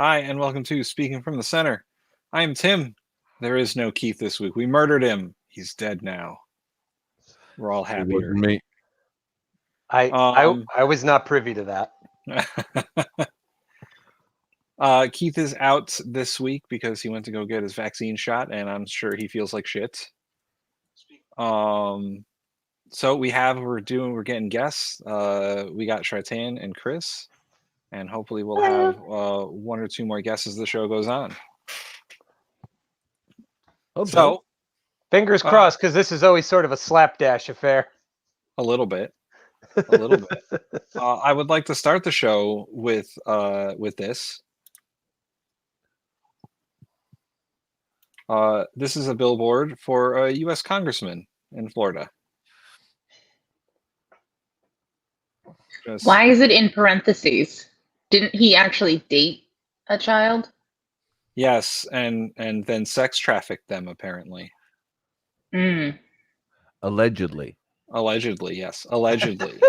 Hi, and welcome to Speaking from the Center. I am Tim. There is no Keith this week. We murdered him. He's dead now. We're all It wasn't happier. me. I was not privy to that. Keith is out this week because he went to go get his vaccine shot, and I'm sure he feels like shit. So we're getting guests. We got Shartan and Chris, and hopefully we'll have one or two more guests as the show goes on. So, fingers crossed, because this is always sort of a slapdash affair. A little bit. I would like to start the show with this. This is a billboard for a U.S. congressman in Florida. Why is it in parentheses? Didn't he actually date a child? Yes, and then sex trafficked them, apparently. Allegedly. Allegedly, yes. Allegedly.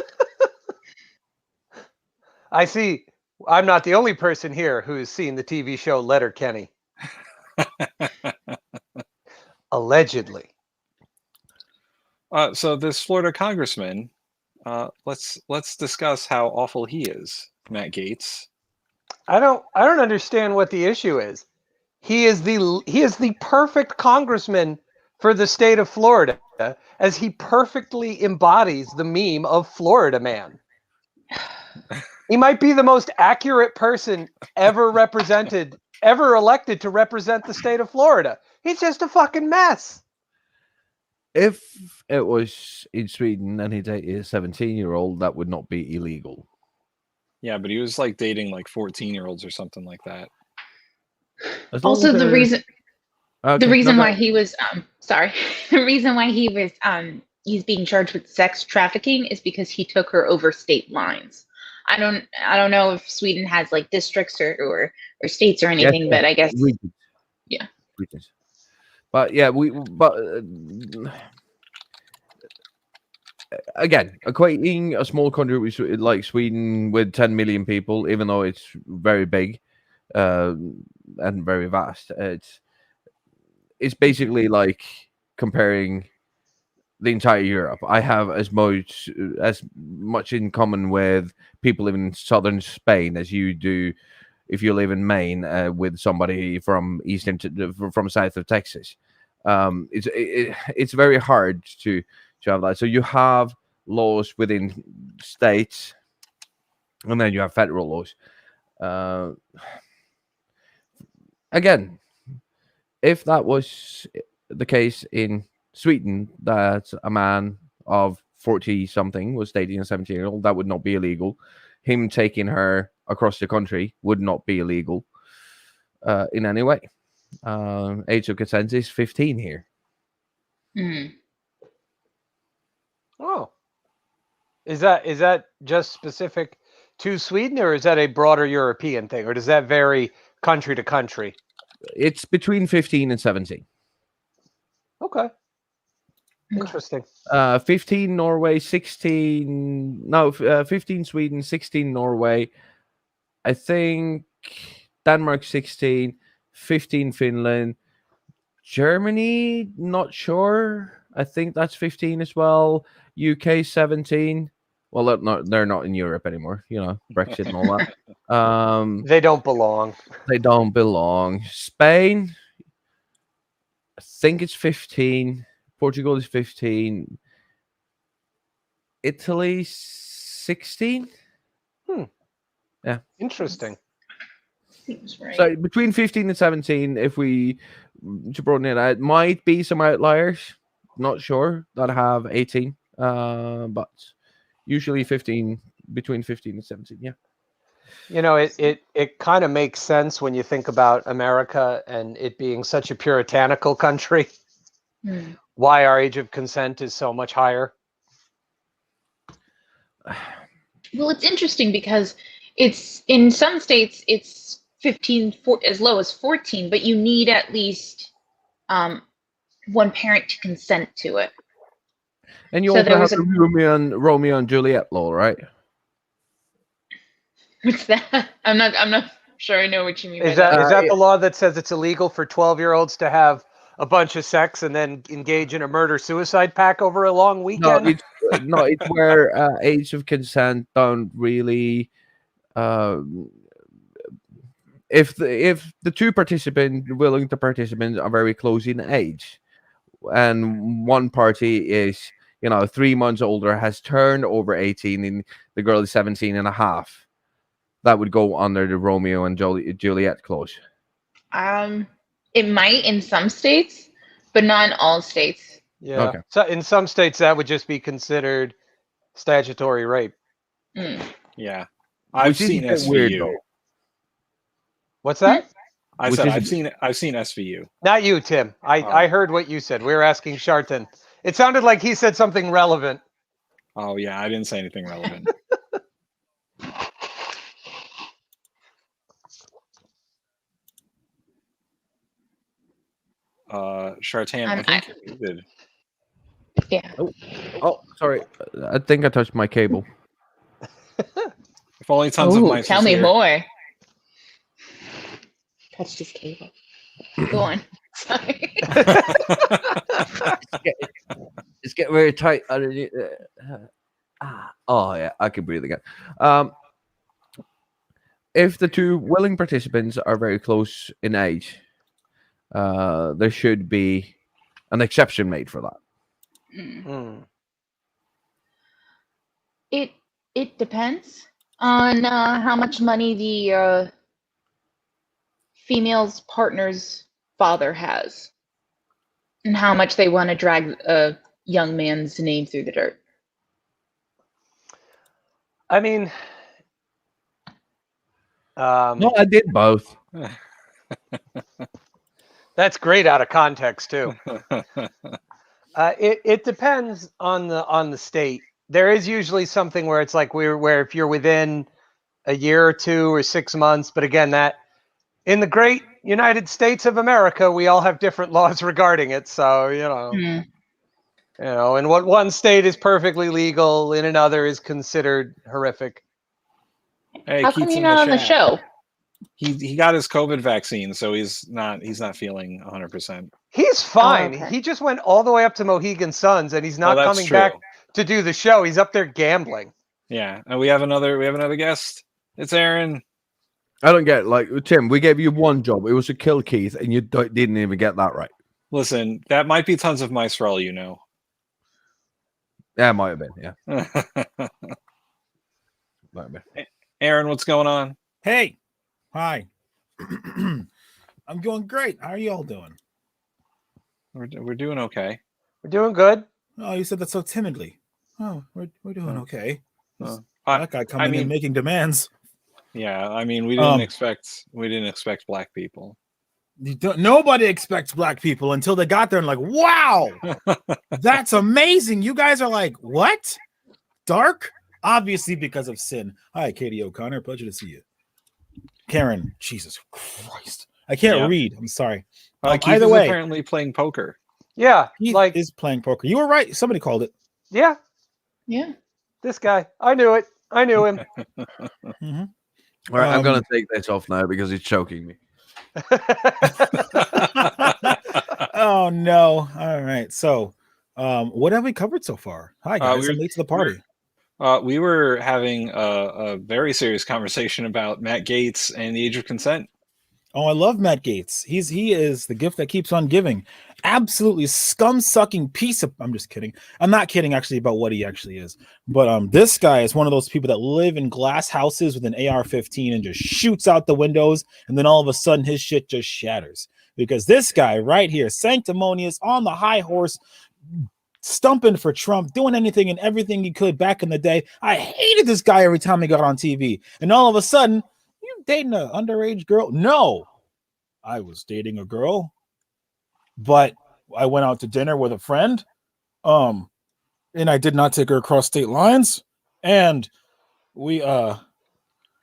I see. I'm not the only person here who's seen the TV show Letterkenny. Allegedly. So this Florida congressman, let's discuss how awful he is, Matt Gaetz. I don't understand what the issue is. He is the perfect congressman for the state of Florida, as he perfectly embodies the meme of Florida man. He might be the most accurate person ever elected to represent the state of Florida. He's just a fucking mess. If it was in Sweden and he dated a 17-year-old, that would not be illegal. Yeah, but he was like dating like 14-year-olds or something like that. Also, the reason why he was the reason why he was he's being charged with sex trafficking is because he took her over state lines. I don't know if Sweden has like districts or states or anything, but I guess regions. Yeah. Regions. But yeah, again, equating a small country like Sweden with 10 million people, even though it's very big and very vast, it's basically like comparing the entire Europe. I have as much in common with people living in southern Spain as you do if you live in Maine with somebody from from south of Texas. It's very hard to have that. So you have laws within states, and then you have federal laws. Again, if that was the case in Sweden, that a man of 40-something was dating a 17-year-old, that would not be illegal. Him taking her across the country would not be illegal in any way. Age of consent is 15 here. Oh. Is that just specific to Sweden, or is that a broader European thing, or does that vary country to country? It's between 15 and 17. Okay. Interesting. 15 Norway, 15 Sweden, 16 Norway. I think Denmark 16, 15 Finland, Germany, not sure. I think that's 15 as well. UK 17. Well, they're not in Europe anymore. You know, Brexit and all that. They don't belong. They don't belong. Spain, I think it's 15. Portugal is 15. Italy 16. Yeah. Interesting. Seems right. So between 15 and 17, if we to broaden it out, might be some outliers. Not sure that have 18. But usually 15, between 15 and 17. Yeah. You know, it kind of makes sense when you think about America and it being such a puritanical country. Why our age of consent is so much higher. Well, it's interesting because it's in some states it's 15 as low as 14, but you need at least one parent to consent to it. And you also have the Romeo and Juliet law, right? What's that? I'm not sure I know what you mean. Is that the law that says it's illegal for 12-year-olds to have a bunch of sex and then engage in a murder-suicide pact over a long weekend? It's where age of consent don't really. If the two willing to participants are very close in age, and one party is 3 months older, has turned over 18, and the girl is 17 and a half, that would go under the Romeo and Juliet clause. It might in some states, but not in all states. Yeah. Okay. So in some states that would just be considered statutory rape. Yeah. I've seen SVU. What's that? I've seen SVU. Not you, Tim. I heard what you said. We were asking Sharton. It sounded like he said something relevant. Oh yeah, I didn't say anything relevant. Shartan, I think you did. Yeah. Oh, sorry. I think I touched my cable. If only tons of mice. Tell me more. Touched his cable. Go on. Sorry. It's getting very tight underneath. Oh yeah, I can breathe again. If the two willing participants are very close in age, there should be an exception made for that. It depends on how much money the female's partner's father has, and how much they want to drag a young man's name through the dirt. I mean, no, I did both. That's great out of context too. It depends on the state. There is usually something where it's like where if you're within a year or 2 or 6 months, but again, that in the great United States of America, we all have different laws regarding it. So in what one state is perfectly legal, in another is considered horrific. Hey, how come you're not on the show? He got his COVID vaccine, so he's not feeling 100%. He's fine. Oh, okay. He just went all the way up to Mohegan Suns, and he's not coming back to do the show. He's up there gambling. Yeah, and we have another guest. It's Aaron. I don't get it. Tim, we gave you one job. It was to kill Keith, and you didn't even get that right. Listen, that might be tons of mice for all you know. Yeah, it might have been. Yeah. Might have been. Aaron, what's going on? Hey. Hi. I'm doing great. How are you all doing? We're doing okay. We're doing good. Oh, you said that so timidly. Oh, we're doing okay. That guy coming in making demands. Yeah, I mean, we didn't expect black people. Nobody expects black people until they got there and like, wow, that's amazing. You guys are like, what? Dark? Obviously because of sin. Hi, Katie O'Connor. Pleasure to see you. Karen, Jesus Christ. I can't read. I'm sorry. Keith either is way, apparently playing poker. Yeah, Keith is playing poker. You were right. Somebody called it. Yeah. Yeah. This guy. I knew it. I knew him. Mm-hmm. All right, I'm going to take this off now because it's choking me. Oh, no. All right. So, what have we covered so far? Hi, guys. I'm late to the party. We were having a very serious conversation about Matt Gaetz and the age of consent. Oh, I love Matt Gaetz. He is the gift that keeps on giving. Absolutely scum-sucking piece of... I'm just kidding. I'm not kidding, actually, about what he actually is. But this guy is one of those people that live in glass houses with an AR-15 and just shoots out the windows, and then all of a sudden his shit just shatters. Because this guy right here, sanctimonious, on the high horse, stumping for Trump, doing anything and everything he could back in the day. I hated this guy every time he got on TV. And all of a sudden, you dating an underage girl? No, I was dating a girl, but I went out to dinner with a friend, and I did not take her across state lines. And we,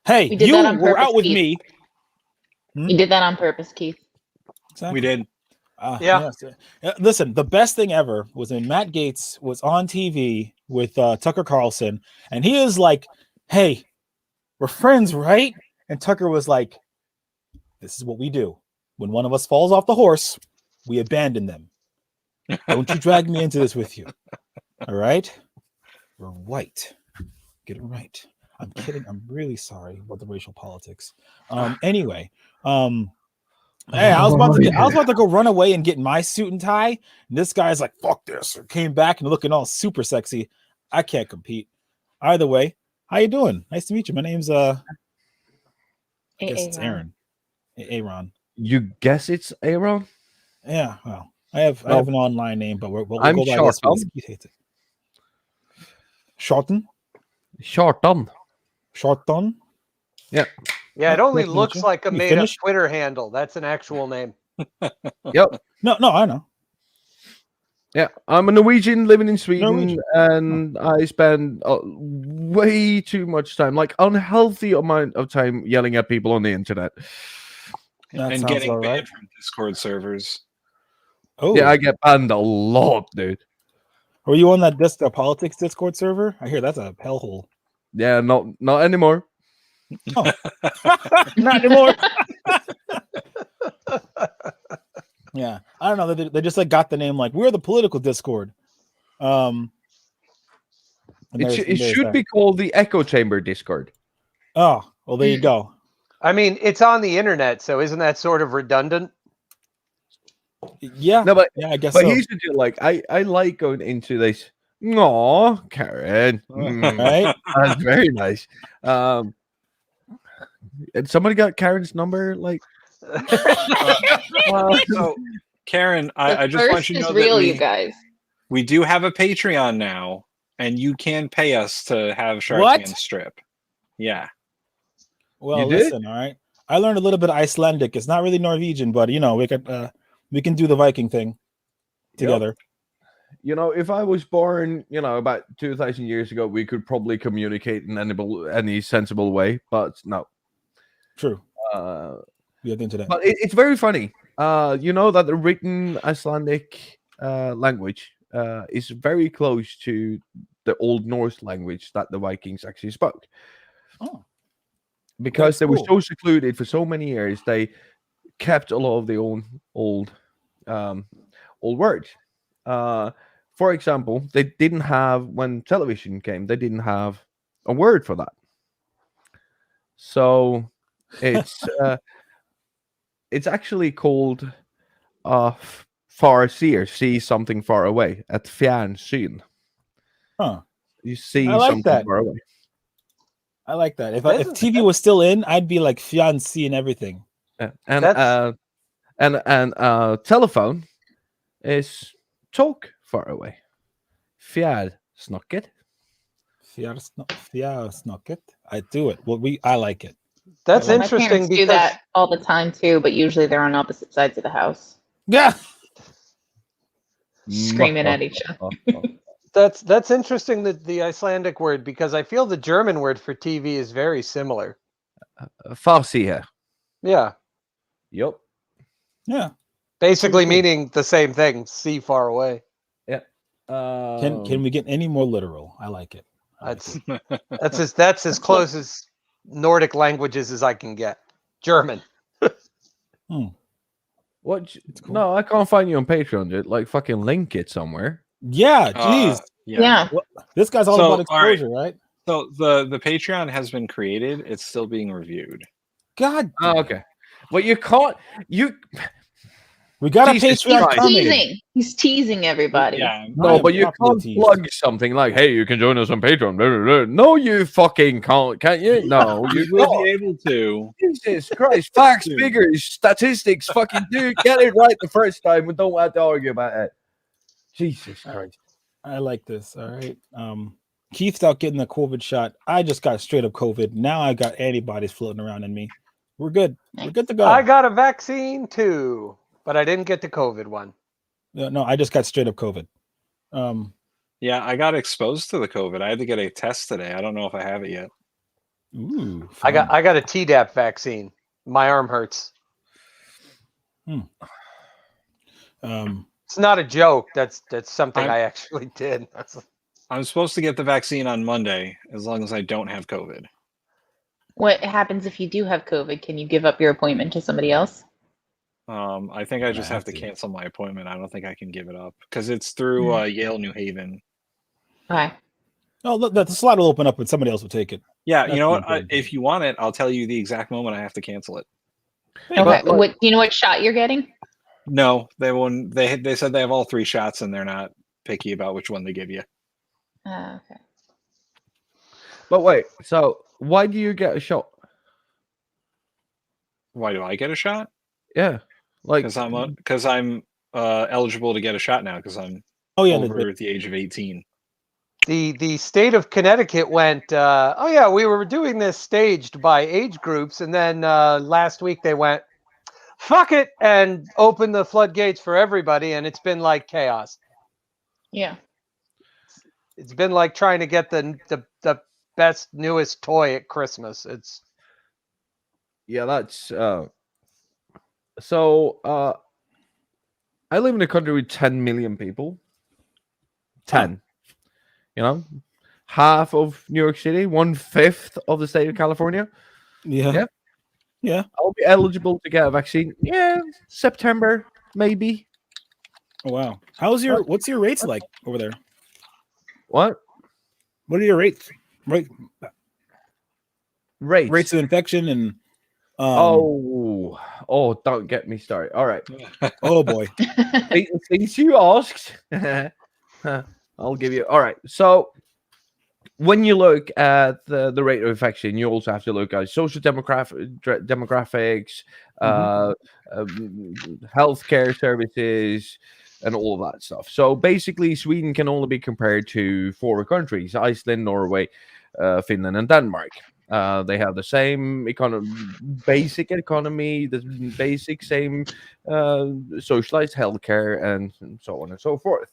hey, you were out with me. You did that on purpose, Keith. Exactly. We did. Yeah. Yes. Listen, the best thing ever was when Matt Gaetz was on TV with Tucker Carlson, and he is like, "Hey, we're friends, right?" And Tucker was like, This is what we do. When one of us falls off the horse, we abandon them. Don't you drag me into this with you. All right? We're white. Get it right. I'm kidding. I'm really sorry about the racial politics. Anyway, hey, I was about to go run away and get my suit and tie. And this guy's like, fuck this. Came back and looking all super sexy. I can't compete. Either way, how you doing? Nice to meet you. My name's I guess it's Aaron. Aaron. You guess it's Aaron? Yeah, well, I have an online name, but we'll I'm go by this one. Keith hates it. Shorten? Shorten. Yeah. Yeah, it only Nice to meet looks you. like a You made-up finished? Twitter handle. That's an actual name. Yep. No, I know. Yeah, I'm a Norwegian living in Sweden, Norwegian. and I spend way too much time, like unhealthy amount of time, yelling at people on the internet. That And sounds getting all right. banned from Discord servers. Oh, Yeah, I get banned a lot, dude. were you on that politics Discord server? I hear that's a hellhole. Yeah, not anymore. Oh. Not anymore. Yeah, I don't know. They just like got the name like we're the political Discord. And It there's should that. be called the Echo Chamber Discord. Oh, well, there you go. I mean, it's on the internet, so isn't that sort of redundant? Yeah, No, but I guess but so. here's the deal. Like, I like going into this. Aw, Karen. Right? That's very nice. And somebody got Karen's number. Like, So, Karen, I just want you to know real, that you guys. we do have a Patreon now, and you can pay us to have Shark What? Man strip. Yeah. Well, You did? listen, all right. I learned a little bit of Icelandic. It's not really Norwegian, but we can do the Viking thing together. you know, if I was born, about 2,000 years ago, we could probably communicate in any sensible way. But no. True. Uh, We have the internet. But it's very funny. You know that the written Icelandic language is very close to the Old Norse language that the Vikings actually spoke. Oh, Because that's they were cool. so secluded for so many years, they kept a lot of the old words. For example, they didn't have, when television came, they didn't have a word for that. So it's it's actually called far seer, see something far away, at fjernsyn. Huh. You see I like something that. far away. I like that. If That's- TV was still in, I'd be like fiancé and everything. Yeah. That's- And telephone is talk far away. Fjersnakket. Fjarsnakket. I do it. Well, I like it. That's Well, My interesting parents do because that all the time too, but usually they're on opposite sides of the house, Yeah. screaming at each other. that's interesting that the Icelandic word, because I feel the German word for TV is very similar. Farsiher. Yeah, Yep. Yeah. basically Cool. meaning the same thing. See far away. Can we get any more literal? I like it. I like That's that's as close as Nordic languages as I can get. German. What? It's cool. No, I can't find you on Patreon, dude. Like, fucking link it somewhere. Yeah, jeez. Yeah. This guy's all So, about all right. exposure, right? So the Patreon has been created. It's still being reviewed. God. Oh, okay. Well, you can't. We got Jesus a Patreon Christ. coming. He's teasing everybody. Yeah. No, am but you properly can't teased. plug something like, "Hey, you can join us on Patreon." Blah, blah, blah. No, you fucking can't. Can't you? No, You you will will be able to. Jesus Christ! Facts, Dude. figures, statistics. Fucking do get it right the first time, and don't have to argue about it. Jesus Christ! I like this. All right. Keith's out getting the COVID shot. I just got straight up COVID. Now I got antibodies floating around in me. We're good. We're good to go. I got a vaccine too, but I didn't get the COVID one. No, I just got straight up COVID. Yeah, I got exposed to the COVID. I had to get a test today. I don't know if I have it yet. Ooh. I got fun. a Tdap vaccine. My arm hurts. It's not a joke. That's something I'm- I actually did. I'm supposed to get the vaccine on Monday as long as I don't have COVID. What happens if you do have COVID? Can you give up your appointment to somebody else? I think I just have to cancel my appointment. I don't think I can give it up because it's through Yale New Haven. Okay. Oh, look, the slot will open up and somebody else will take it. Yeah, That's you know the what? important If thing. you want it, I'll tell you the exact moment I have to cancel it. Okay. But, like- What do you know? What shot you're getting? No, they won't. They said they have all 3 shots and they're not picky about which one they give you. Okay. But wait, so why do you get a shot? Why do I get a shot? Yeah, like Because I'm eligible to get a shot now because I'm Oh yeah, over the age of 18. The state of Connecticut went, oh yeah, we were doing this staged by age groups, and then last week they went, fuck it, and opened the floodgates for everybody, and it's been like chaos. Yeah. It's been like trying to get the best newest toy at Christmas. It's yeah, that's so I live in a country with 10 million people. 10. You know, half of New York City, 1/5 of the state of California. yeah. I'll be eligible to get a vaccine. Yeah, September, maybe. Oh wow. What's your rates like over there? What? What are your rates? Rates Rates of infection and oh, don't get me started. All right. oh boy. Since you asked, I'll give you. All right. So when you look at the rate of infection, you also have to look at social demographics, healthcare services, and all of that stuff. So basically, Sweden can only be compared to 4 countries: Iceland, Norway, Finland, and Denmark. They have the same basic economy, the basic same socialized healthcare, and so on and so forth.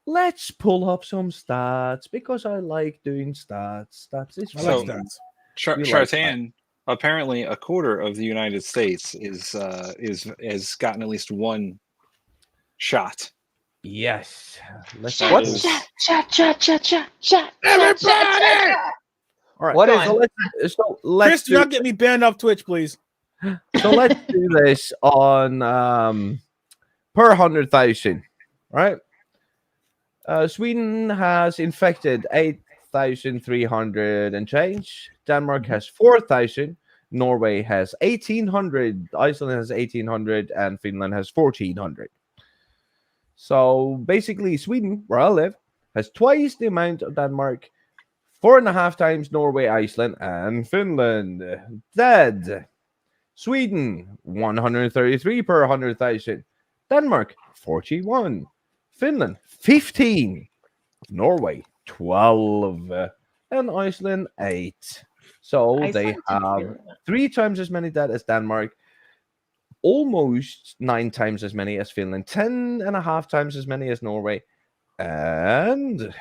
Let's pull up some stats because I like doing stats. Stats is I like fun. stats. You like Chartan, apparently a quarter of the United States has gotten at least 1 shot. Yes. Let's That What? is- Shot. Everybody! All right. What is- so let's Chris, do not get me banned off Twitch, please. So let's do this on per 100,000, right? Sweden has infected 8,300 and change. Denmark has 4,000. Norway has 1,800. Iceland has 1,800, and Finland has 1,400. So basically, Sweden, where I live, has twice the amount of Denmark, 4.5 times Norway, Iceland, and Finland. Dead. Sweden, 133 per 100,000. Denmark, 41. Finland, 15. Norway, 12. And Iceland, 8. So they have 3 times as many dead as Denmark, almost 9 times as many as Finland, 10.5 times as many as Norway, and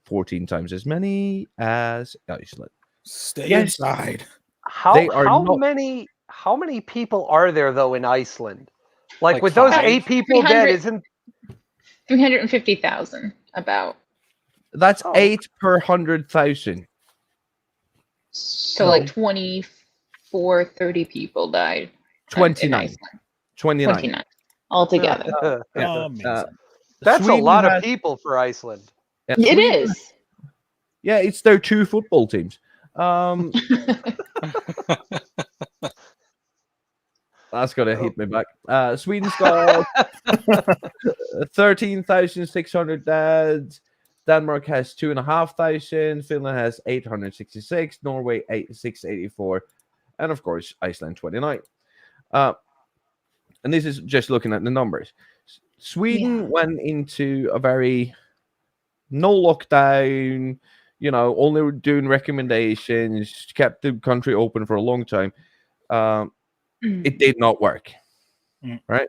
14 times as many as Iceland. Stay Yes. inside. They are How not- many people are there though in Iceland? Like Like with those 5. 8 people dead, 300. isn't 350,000 about. That's Oh. 8 per 100,000. So like 24, 30 people died. in 29. Iceland. 29. 29 altogether. Yeah. Amazing. That's Sweden a lot has- of people for Iceland. yeah, It Sweden- is. Yeah, it's their 2 football teams. That's gonna hit me back. Sweden's got 13,600 dead. Denmark has 2,500. Finland has 866. Norway 684, and of course Iceland 29. And this is just looking at the numbers. Sweden went into a very no lockdown. You know, only doing recommendations. Kept the country open for a long time. It did not work, right?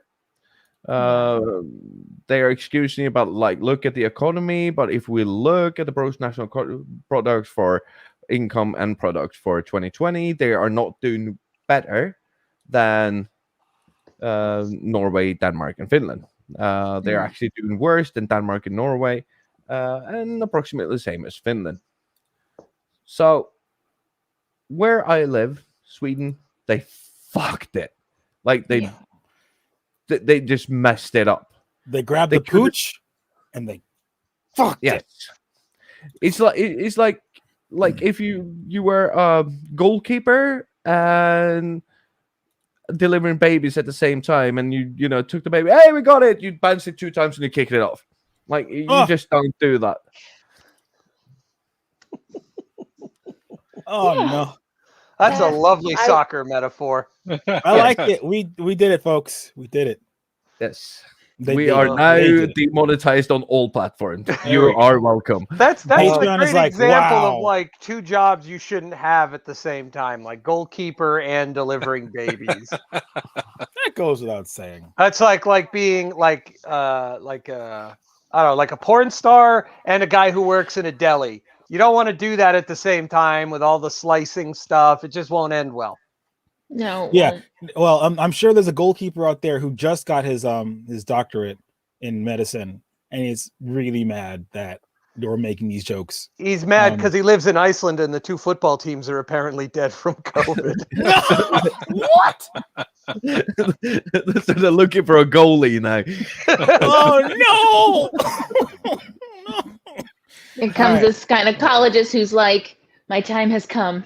They are excusing about look at the economy, but if we look at the gross national products for income and products for 2020, they are not doing better than Norway, Denmark, and Finland. They're actually doing worse than Denmark and Norway, and approximately the same as Finland. So where I live, Sweden, they fucked it. Like they just messed it up. They grabbed They the pooch and they fucked Yes. it. It's like if you were a goalkeeper and delivering babies at the same time, and you know took the baby. Hey, we got it. You bounced it 2 times and you kicked it off. Like you just don't do that. Oh no. That's a lovely soccer metaphor. I like it. We did it, folks. We did it. Yes. They We did. are now They did it. demonetized on all platforms. There You we go. are welcome. That's a Patreon great is like, example wow. of like 2 jobs you shouldn't have at the same time, like goalkeeper and delivering babies. That goes without saying. That's like being like I don't know, like a porn star and a guy who works in a deli. You don't want to do that at the same time with all the slicing stuff. It just won't end well. No. Yeah. Well, I'm sure there's a goalkeeper out there who just got his doctorate in medicine, and he's really mad that we're making these jokes. He's mad because he lives in Iceland and the 2 football teams are apparently dead from COVID. What? So they're looking for a goalie now. Oh no! Here comes this gynecologist who's like, my time has come.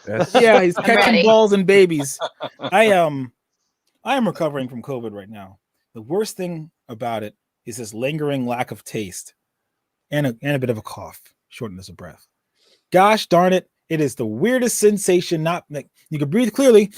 Yes. Yeah, he's I'm catching ready. balls and babies. I am recovering from COVID right now. The worst thing about it is this lingering lack of taste and a bit of a cough, shortness of breath. Gosh darn it. It is the weirdest sensation. Not like you can breathe clearly,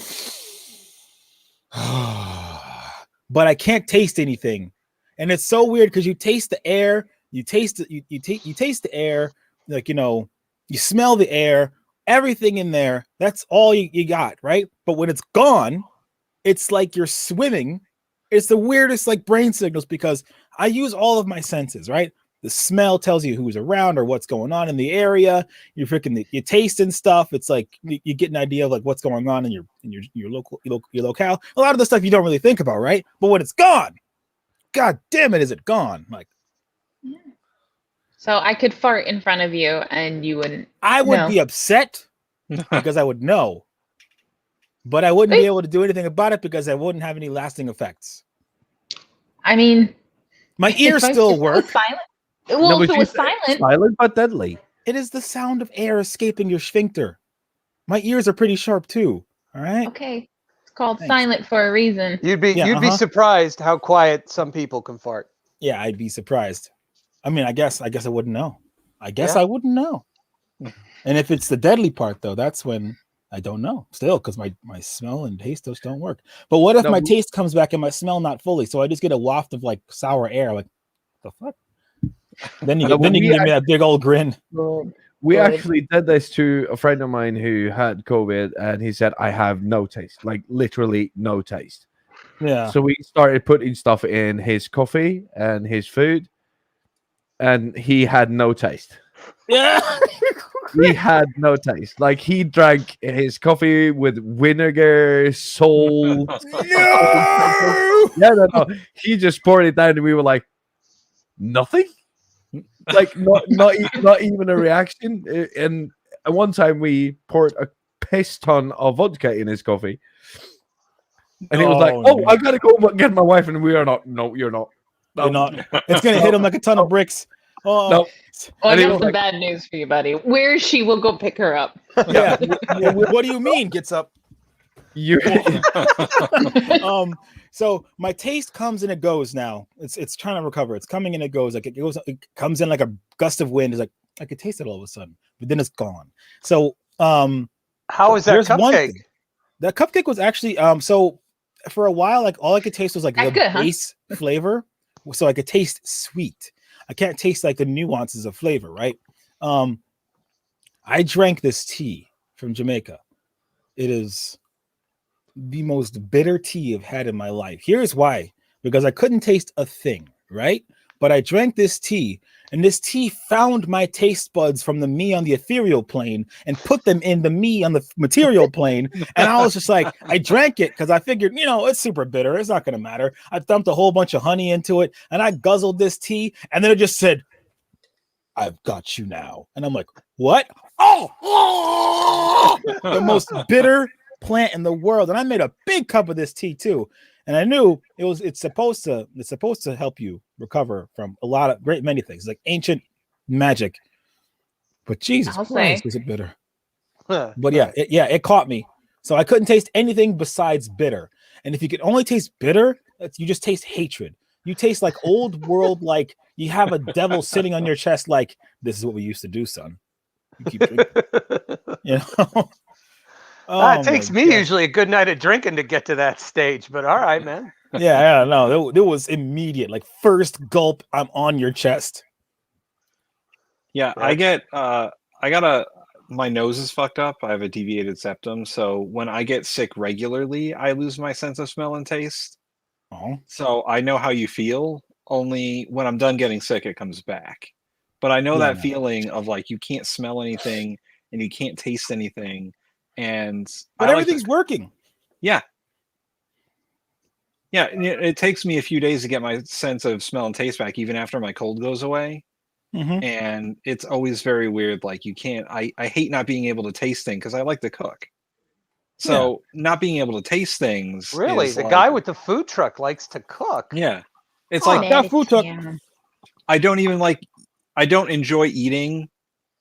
but I can't taste anything. And it's so weird because you taste the air, you taste the air, like, you know, you smell the air, everything in there. That's all you got, right? But when it's gone, it's like you're swimming. It's the weirdest like brain signals because I use all of my senses, right? The smell tells you who's around or what's going on in the area. You're freaking you tasting stuff. It's like you get an idea of like what's going on in your locale. A lot of the stuff you don't really think about, right? But when it's gone, God damn it, is it gone? Like, So I could fart in front of you and you wouldn't. I would No. be upset because I would know, but I wouldn't be able to do anything about it because I wouldn't have any lasting effects. I mean, My ears still work. Silent. Well, if but it was you said silent, silent but deadly. It is the sound of air escaping your sphincter. My ears are pretty sharp too. All right. okay. It's called Thanks. silent for a reason. You'd be Yeah, surprised how quiet some people can fart. Yeah, I'd be surprised. I mean, I guess I wouldn't know. I guess Yeah. I wouldn't know. And if it's the deadly part, though, that's when I don't know still because my smell and taste just don't work. But what if No, my we- taste comes back and my smell not fully? So I just get a waft of like sour air. Like, the fuck? Then you No, can we give me that big old grin. We Good. actually did this to a friend of mine who had COVID, and he said, I have no taste, like literally no taste. Yeah. So we started putting stuff in his coffee and his food, and he had no taste. Yeah. He had no taste. Like he drank his coffee with vinegar, salt. No! No. He just poured it down, and we were like, nothing. Like not even a reaction. And at one time we poured a piss ton of vodka in his coffee, and he was like, "Oh, no. I gotta go get my wife," and we are not. No, you're not. You're not. It's gonna hit him like a ton of bricks. Oh, No. Oh, I And he got was some like- bad news for you, buddy. Where is she? We'll go pick her up. yeah. What do you mean? Gets up. You. So my taste comes and it goes now. It's trying to recover. It's coming and it goes. Like it comes in like a gust of wind. It's like I could taste it all of a sudden, but then it's gone. So How is that there's one cupcake? thing. That cupcake was actually so for a while, like all I could taste was like That's the good, huh? base flavor. So I could taste sweet. I can't taste like the nuances of flavor, right? I drank this tea from Jamaica. It is the most bitter tea I've had in my life. Here's why: because I couldn't taste a thing, right? But I drank this tea, and this tea found my taste buds from the me on the ethereal plane and put them in the me on the material plane. And I was just like, I drank it because I figured, you know, it's super bitter. It's not going to matter. I dumped a whole bunch of honey into it, and I guzzled this tea, and then it just said, I've got you now. And I'm like, what? the most bitter plant in the world. And I made a big cup of this tea too. And I knew it's supposed to help you recover from a lot of great many things, like ancient magic. But Jesus Christ, was it bitter? But yeah, it caught me. So I couldn't taste anything besides bitter. And if you can only taste bitter, you just taste hatred. You taste like old world, like you have a devil sitting on your chest, like this is what we used to do, son. You keep drinking. You know? It takes me usually a good night of drinking to get to that stage, but all right, man. Yeah, no, it was immediate. Like first gulp, I'm on your chest. Yeah, my nose is fucked up. I have a deviated septum, so when I get sick regularly, I lose my sense of smell and taste. Oh. So I know how you feel. Only when I'm done getting sick, it comes back. But I know that feeling of like you can't smell anything and you can't taste anything. But everything's working. Yeah. Yeah. It takes me a few days to get my sense of smell and taste back, even after my cold goes away. Mm-hmm. And it's always very weird. Like you can't, I hate not being able to taste things because I like to cook. So not being able to taste things. Really? The guy with the food truck likes to cook. Yeah. It's like that food truck. I don't enjoy eating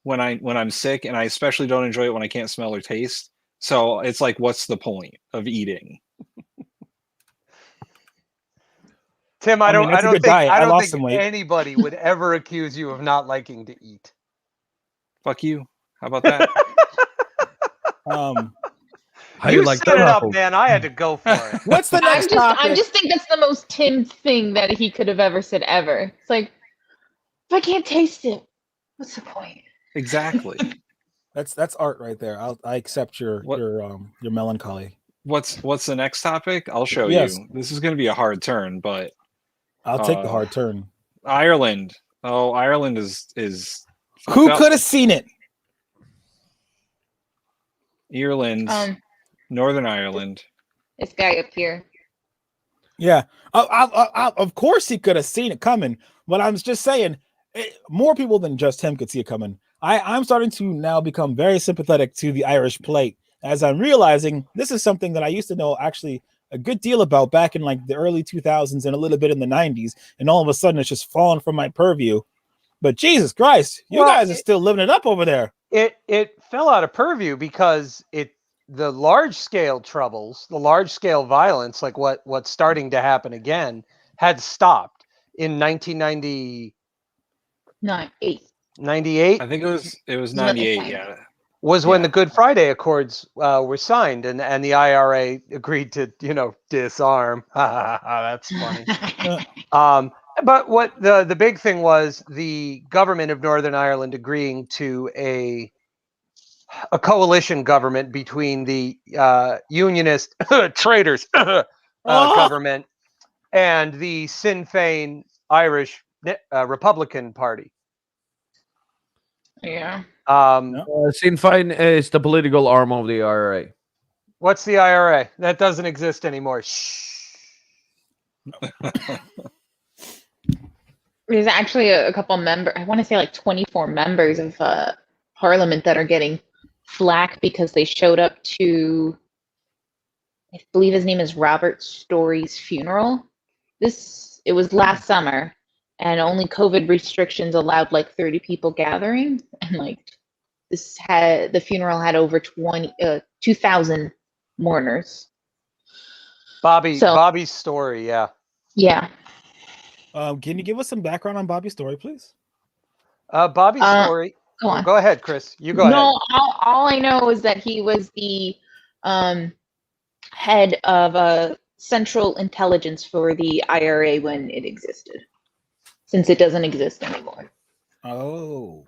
when I'm sick, and I especially don't enjoy it when I can't smell or taste. So it's like, what's the point of eating? Tim, I don't think anybody would ever accuse you of not liking to eat. Fuck you. How about that? You set it up, man. I had to go for it. What's the next topic? I just think that's the most Tim thing that he could have ever said ever. It's like, if I can't taste it, what's the point? Exactly. That's art right there. I accept your melancholy. What's the next topic? I'll show you. This is going to be a hard turn, but I'll take the hard turn. Ireland. Oh, Ireland is. Who could have seen it? Ireland, Northern Ireland. This guy up here. Yeah, of course he could have seen it coming. But I'm just saying, more people than just him could see it coming. I'm starting to now become very sympathetic to the Irish plight, as I'm realizing this is something that I used to know actually a good deal about back in like the early 2000s and a little bit in the 90s, and all of a sudden it's just fallen from my purview. But Jesus Christ, you guys are still living it up over there. It fell out of purview because the large scale troubles, the large scale violence, like what's starting to happen again, had stopped in 1998. 98? I think it was 98. Yeah. Was when the Good Friday Accords were signed, and the IRA agreed to, disarm. That's funny. But what the big thing was the government of Northern Ireland agreeing to a coalition government between the unionist traitors government and the Sinn Féin Irish Republican Party. Yeah. Sinn Féin is the political arm of the IRA. What's the IRA? That doesn't exist anymore. Shh. There's actually a couple members, I want to say like 24 members of parliament that are getting flack because they showed up to, I believe his name is Robert Story's funeral. It was last summer, and only COVID restrictions allowed like 30 people gathering, and like the funeral had over 2,000 mourners. Bobby's story, yeah. Yeah. Can you give us some background on Bobby's story, please? Bobby's story. Go on. Go ahead, Chris. You go ahead. No, all I know is that he was the head of Central Intelligence for the IRA when it existed, since it doesn't exist anymore. Oh,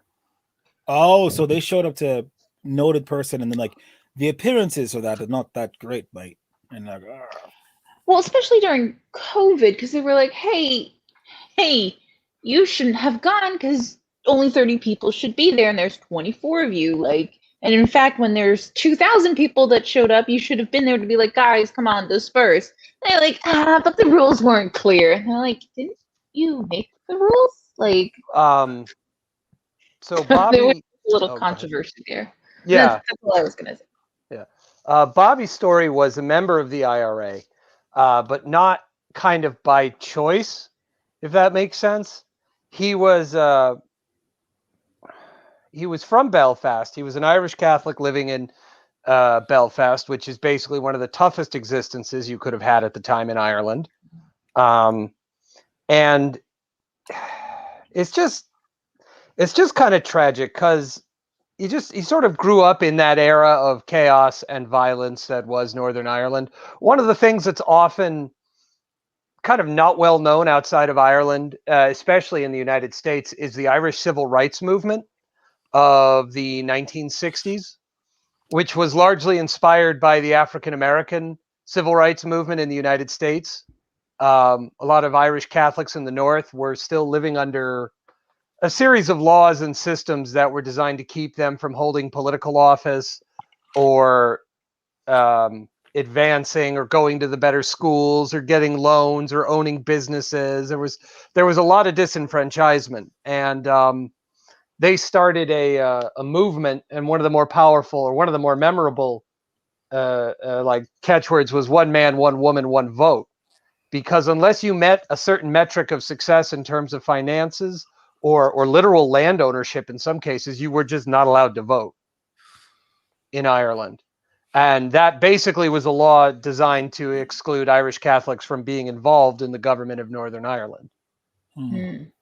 so they showed up to noted person, and then like the appearances of that are not that great, mate. And like, well, especially during COVID, because they were like, hey, you shouldn't have gone because only 30 people should be there, and there's 24 of you. Like, and in fact, when there's 2,000 people that showed up, you should have been there to be like, guys, come on, disperse. And they're like, but the rules weren't clear. And they're like, didn't you make the rules? Like, so Bobby, little controversy there. Yeah, that's all I was gonna say. Yeah, Bobby Story was a member of the IRA, but not kind of by choice, if that makes sense. He was from Belfast. He was an Irish Catholic living in Belfast, which is basically one of the toughest existences you could have had at the time in Ireland. And it's just kind of tragic because he sort of grew up in that era of chaos and violence that was Northern Ireland. One of the things that's often kind of not well known outside of Ireland, especially in the United States, is the Irish civil rights movement of the 1960s, which was largely inspired by the African American civil rights movement in the United States. A lot of Irish Catholics in the North were still living under a series of laws and systems that were designed to keep them from holding political office or advancing or going to the better schools or getting loans or owning businesses. There was a lot of disenfranchisement, and they started a movement, and one of the more powerful or one of the more memorable like catchwords was "one man, one woman, one vote," because unless you met a certain metric of success in terms of finances or literal land ownership, in some cases, you were just not allowed to vote in Ireland. And that basically was a law designed to exclude Irish Catholics from being involved in the government of Northern Ireland.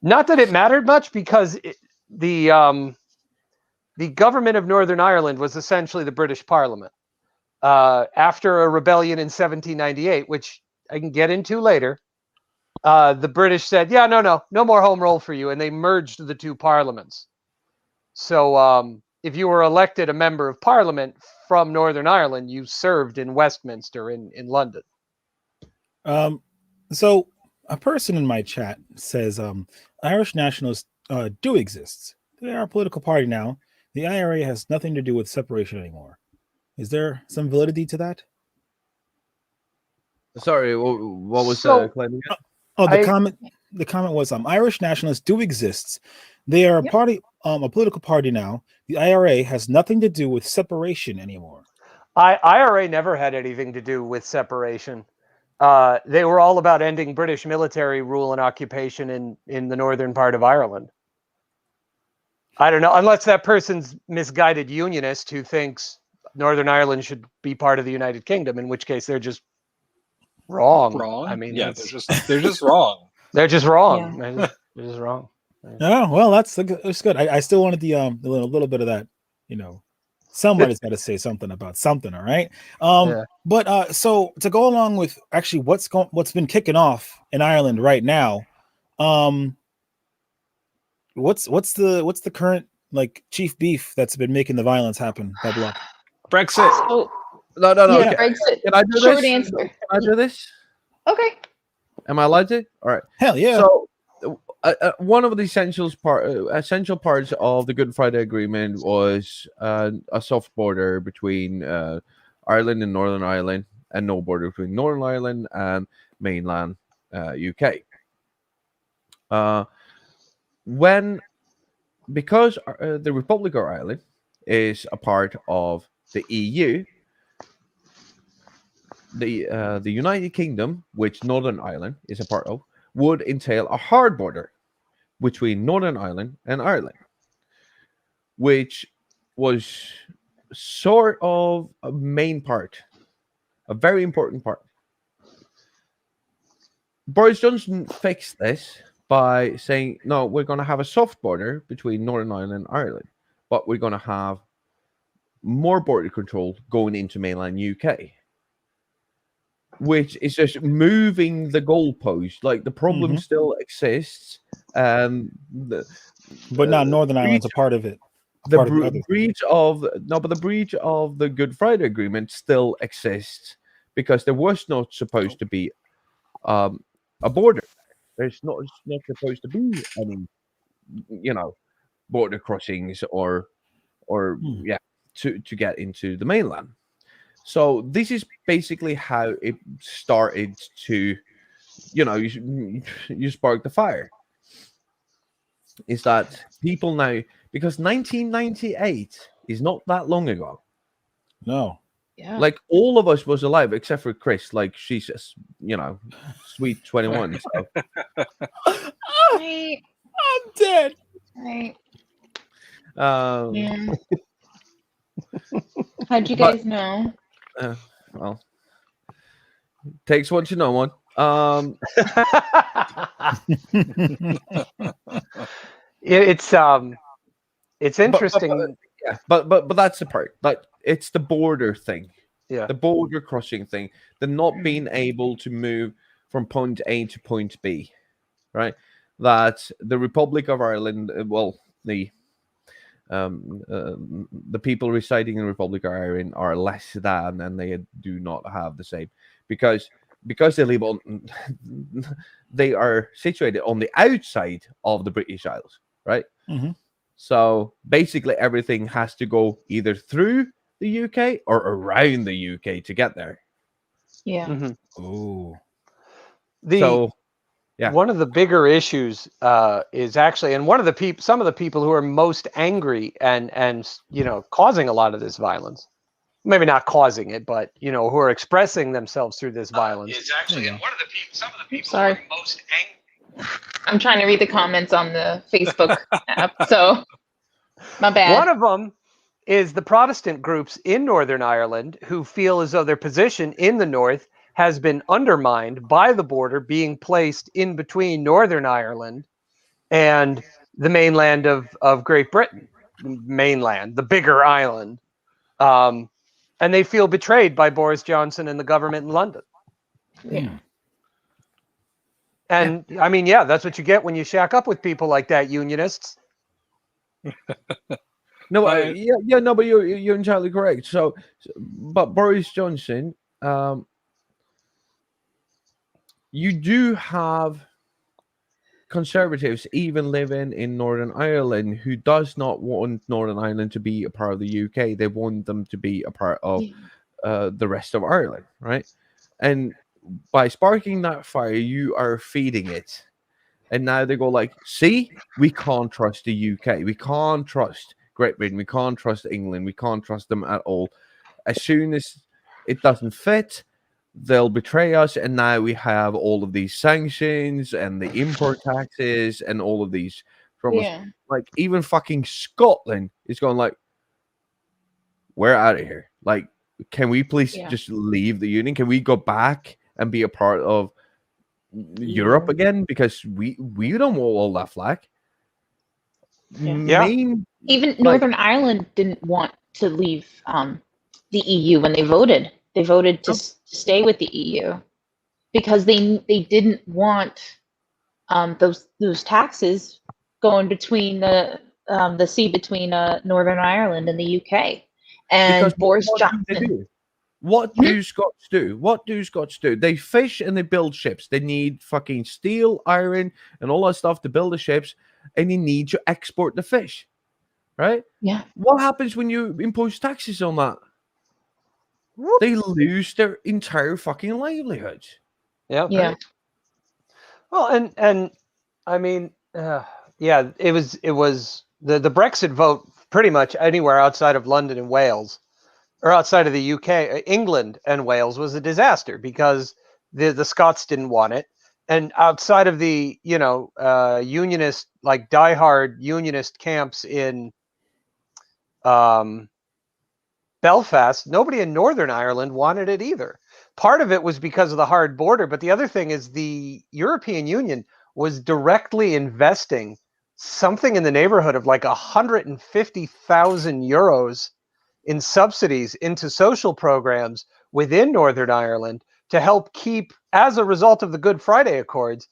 Not that it mattered much, because the government of Northern Ireland was essentially the British Parliament. After a rebellion in 1798, which I can get into later, the British said, yeah, no more home rule for you. And they merged the two parliaments. So if you were elected a member of Parliament from Northern Ireland, you served in Westminster in London. So a person in my chat says Irish nationalists do exist. They are a political party now. The IRA has nothing to do with separation anymore. Is there some validity to that? Sorry, what was the claim again? The comment was Irish nationalists do exist. They are a party, a political party now. The IRA has nothing to do with separation anymore. IRA never had anything to do with separation. They were all about ending British military rule and occupation in the northern part of Ireland. I don't know, unless that person's misguided unionist who thinks Northern Ireland should be part of the United Kingdom, in which case they're just wrong. I mean, yeah, they're just wrong. They're just wrong. Yeah. They're just wrong. Oh, well, that's good. I still wanted the a little bit of that, somebody's got to say something about something. All right. But so to go along with actually what's been kicking off in Ireland right now, what's the current chief beef that's been making the violence happen? Brexit. Oh, no. Yeah, Okay. Brexit. Can I do Short this? answer. Can I do this? Okay. Am I allowed to? All right. Hell yeah. So one of the essential parts of the Good Friday Agreement was a soft border between Ireland and Northern Ireland, and no border between Northern Ireland and mainland UK. Because the Republic of Ireland is a part of the EU, the United Kingdom, which Northern Ireland is a part of, would entail a hard border between Northern Ireland and Ireland, which was sort of a main part, a very important part. Boris Johnson fixed this by saying, no, we're going to have a soft border between Northern Ireland and Ireland, but we're going to have more border control going into mainland UK, which is just moving the goalpost. Like, the problem still exists, but not Northern Ireland's a part of it. The breach of the Good Friday Agreement still exists, because there was not supposed to be a border. There's not supposed to be any, border crossings or to get into the mainland. So this is basically how it started to, you spark the fire. Is that people because 1998 is not that long ago. No. Yeah. Like all of us was alive except for Chris. Like she's just, sweet 21. So. Right. I'm dead. Right. Um, Yeah. How'd you guys know? Well, takes one to know one. It's interesting. But that's the part. Like it's the border thing. Yeah. The border crossing thing. The not being able to move from point A to point B. Right? That the Republic of Ireland, the people residing in the Republic of Ireland are less than, and they do not have the same because they live on, they are situated on the outside of the British Isles, right? Mm-hmm. So basically, everything has to go either through the UK or around the UK to get there. Yeah. Mm-hmm. Oh. Yeah. One of the bigger issues is actually, and some of the people who are most angry and causing a lot of this violence, maybe not causing it, but who are expressing themselves through this violence is actually, and some of the people who are most angry. I'm trying to read the comments on the Facebook app, so my bad. One of them is the Protestant groups in Northern Ireland who feel as though their position in the north has been undermined by the border being placed in between Northern Ireland and the mainland of Great Britain, the bigger island. And they feel betrayed by Boris Johnson and the government in London. Yeah. And I mean, yeah, that's what you get when you shack up with people like that, unionists. No, but you're entirely correct. So, but Boris Johnson, you do have conservatives even living in Northern Ireland who does not want Northern Ireland to be a part of the UK. They want them to be a part of the rest of Ireland, right? And by sparking that fire, you are feeding it. And now they go like, see, we can't trust the UK. We can't trust Great Britain. We can't trust England. We can't trust them at all. As soon as it doesn't fit, they'll betray us, and now we have all of these sanctions and the import taxes and all of these from us. Like even fucking Scotland is going like, we're out of here. Like, can we please just leave the union? Can we go back and be a part of Europe again? Because we don't want all that flack. Even Northern Ireland didn't want to leave the EU when they voted. They voted to stay with the EU because they didn't want those taxes going between the sea between Northern Ireland and the UK. And because Boris Johnson. What do Scots do? What do Scots do? They fish and they build ships. They need fucking steel, iron, and all that stuff to build the ships, and they need to export the fish, right? Yeah. What happens when you impose taxes on that? They lose their entire fucking livelihood. Yeah. Yeah. Right. Well, and I mean, it was the Brexit vote pretty much anywhere outside of London and Wales, or outside of the UK, England and Wales was a disaster because the Scots didn't want it, and outside of the unionist, like diehard unionist camps in Belfast, nobody in Northern Ireland wanted it either. Part of it was because of the hard border, but the other thing is the European Union was directly investing something in the neighborhood of like 150,000 euros in subsidies into social programs within Northern Ireland to help keep, as a result of the Good Friday Accords,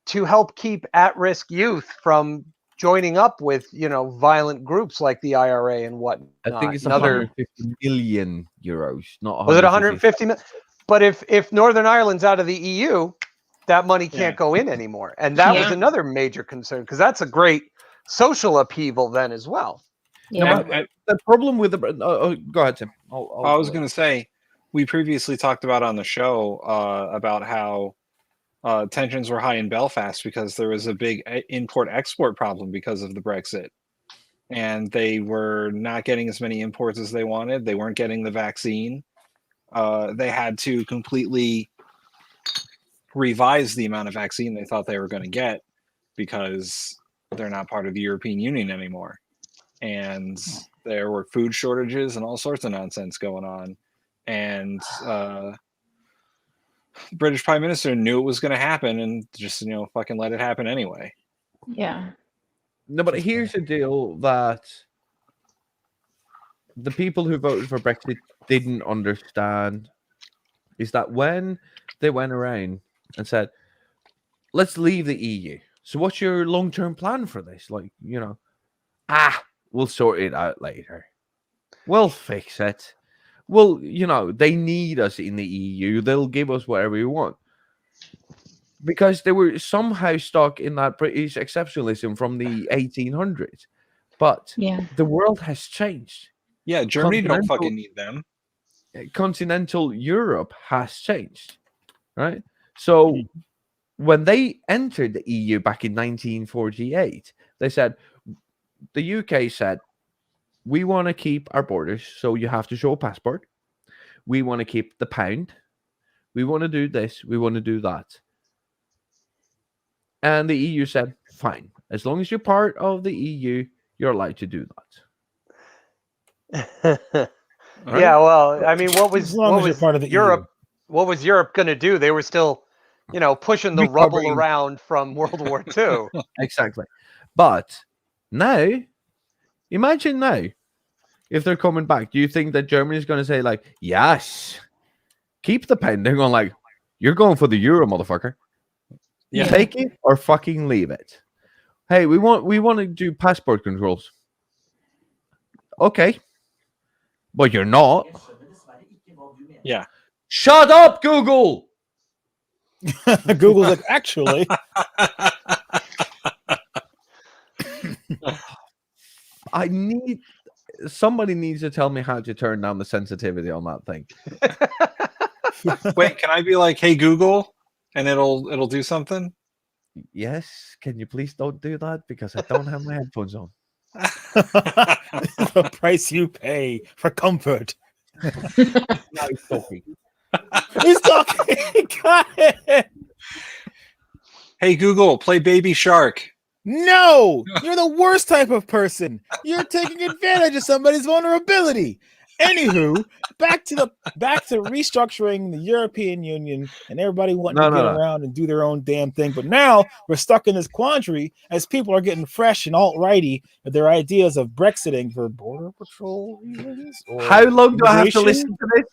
to help keep at-risk youth from joining up with, violent groups like the IRA and whatnot. I think it's 150 million euros, not 150. Was it 150 million? But if Northern Ireland's out of the EU, that money can't go in anymore. And that was another major concern, because that's a great social upheaval then as well. Yeah. The problem with the go ahead, Tim. I was going to say, we previously talked about on the show about how tensions were high in Belfast because there was a big import-export problem because of the Brexit. and they were not getting as many imports as they wanted. They weren't getting the vaccine. They had to completely revise the amount of vaccine they thought they were going to get because they're not part of the European Union anymore. And there were food shortages and all sorts of nonsense going on. And the British Prime Minister knew it was going to happen and just, fucking let it happen anyway. Yeah. No, but here's the deal that the people who voted for Brexit didn't understand is that when they went around and said, let's leave the EU. So what's your long-term plan for this? Like, we'll sort it out later. We'll fix it. Well, they need us in the EU. They'll give us whatever we want. Because they were somehow stuck in that British exceptionalism from the 1800s. But the world has changed. Yeah, Germany don't fucking need them. Continental Europe has changed, right? So when they entered the EU back in 1948, they said, the UK said, we want to keep our borders, so you have to show a passport. We want to keep the pound. We want to do this. We want to do that. And the EU said, fine. As long as you're part of the EU, you're allowed to do that. Right? Yeah, well, I mean, what was part of the Europe? EU. What was Europe going to do? They were still, pushing the rubble around from World War II. Exactly. But now, imagine now, if they're coming back, do you think that Germany is going to say, like, yes, keep the pen? They're going like, you're going for the euro, motherfucker. Yeah. Take it or fucking leave it. Hey, we want to do passport controls. Okay. But you're not. Yeah. Shut up, Google! Google's like, actually. Somebody needs to tell me how to turn down the sensitivity on that thing. Wait, can I be like, hey, Google? And it'll do something? Yes. Can you please don't do that? Because I don't have my headphones on. The price you pay for comfort. Now he's talking. He's talking. Got it. Hey, Google, play Baby Shark. No, you're the worst type of person. You're taking advantage of somebody's vulnerability. Anywho, back to restructuring the European Union and everybody wanting to get around and do their own damn thing. But now we're stuck in this quandary as people are getting fresh and alt-righty with their ideas of Brexiting for border patrol reasons. How long do I have to listen to this?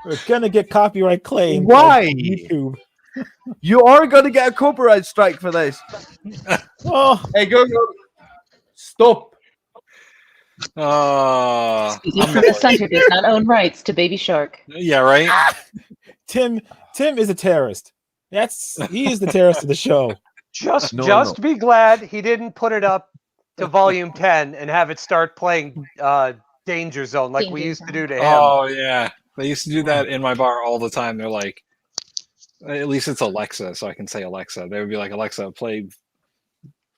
We're gonna get copyright claim. Why? YouTube. You are gonna get a copyright strike for this. Oh, hey, Google, stop. Speaking for the Center does not own rights to Baby Shark. Yeah, right. Tim is a terrorist. He is the terrorist of the show. Just be glad he didn't put it up to volume 10 and have it start playing Danger Zone like we used to do to him. Oh yeah, they used to do that in my bar all the time. They're like, at least it's Alexa, so I can say Alexa. They would be like, Alexa, play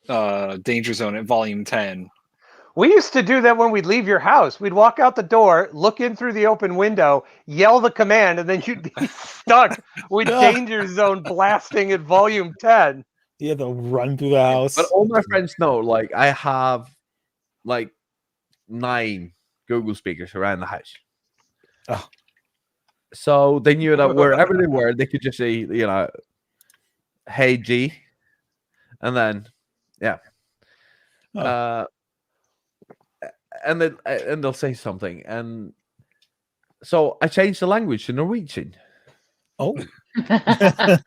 Danger Zone at volume 10. We used to do that when we'd leave your house. We'd walk out the door, look in through the open window, yell the command, and then you'd be stuck with Danger Zone blasting at volume 10. You had to run through the house. But all my friends know, like, I have like 9 Google speakers around the house. Oh. So they knew that wherever they were, they could just say, hey G, and then and they'll say something, and so I changed the language to Norwegian. Oh, and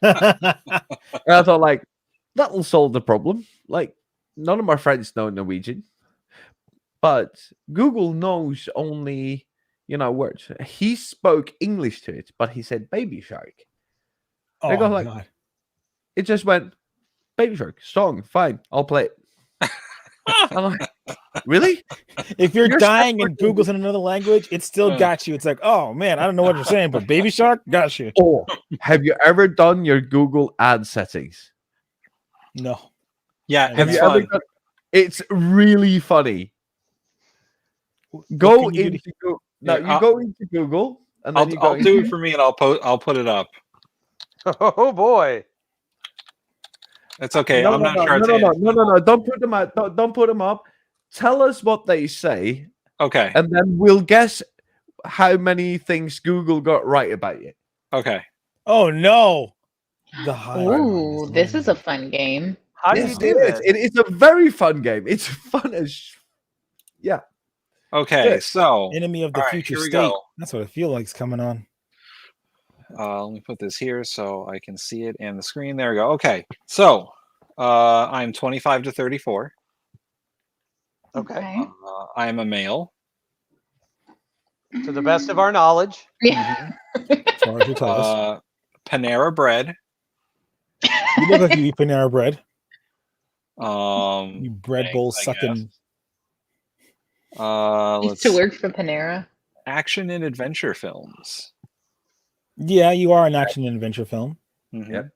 I thought, like, that'll solve the problem. Like, none of my friends know Norwegian, but Google knows only words. He spoke English to it, but he said Baby Shark. Oh, like, God. It just went Baby Shark song. Fine, I'll play it. I'm like, really? If you're dying and Google's in another language, it still got you. It's like, oh man, I don't know what you're saying, but Baby Shark got you. Oh, have you ever done your Google ad settings? No. Yeah, Have Have it's you ever fun. got- It's really funny. What Go can you do to- into Google. No, Yeah, you go into Google and then you go I'll do into it for me, and I'll put it up. Oh boy. It's okay. No, I'm no, not no, sure. no. Don't put them up. Don't put them up. Tell us what they say, Okay. and then we'll guess how many things Google got right about you. Okay. Oh no! The high. Ooh, this is a fun game. How do Yes, you do it is. this? It is a very fun game. It's fun as. Yeah. Okay. Good. So enemy of the all right, future here we state. go. That's what I feel like is coming on. Let me put this here so I can see it and the screen. There we go. Okay. So I'm 25 to 34. Okay. I'm a male. To the best of our knowledge. Yeah. As far as you tell us. Panera bread. You look like you eat Panera bread. You You bread bowl I sucking. Let's Used to work for Panera. action and adventure films. Yeah, you are an action and adventure film. Mhm.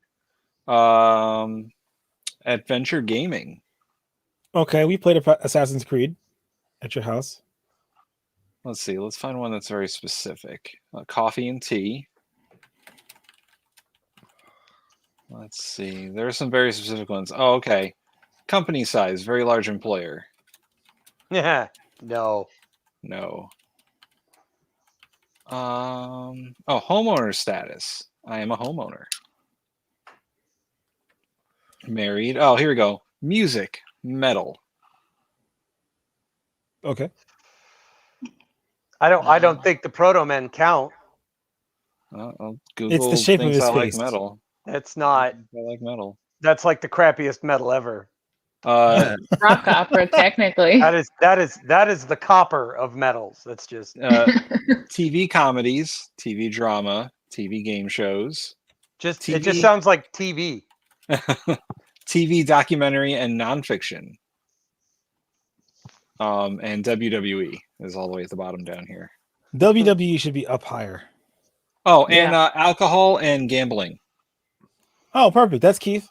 Adventure gaming. Okay, we played Assassin's Creed at your house. Let's see. Let's find one that's very specific. Coffee and tea. Let's see. There are some very specific ones. Oh, okay. Company size, very large employer. Yeah. No. No. Homeowner status. I am a homeowner. Married. Oh, here we go. Music, metal. Okay. I don't think the proto men count. Google shape of thinks his I like face. metal. It's not. I like metal. That's like the crappiest metal ever. Rock opera, technically. That is the copper of metals. That's just TV comedies, TV drama, TV game shows, it TV. just sounds like TV. TV documentary and nonfiction. And WWE is all the way at the bottom down here. WWE should be up higher. Oh, and alcohol and gambling. Oh, perfect. That's Keith.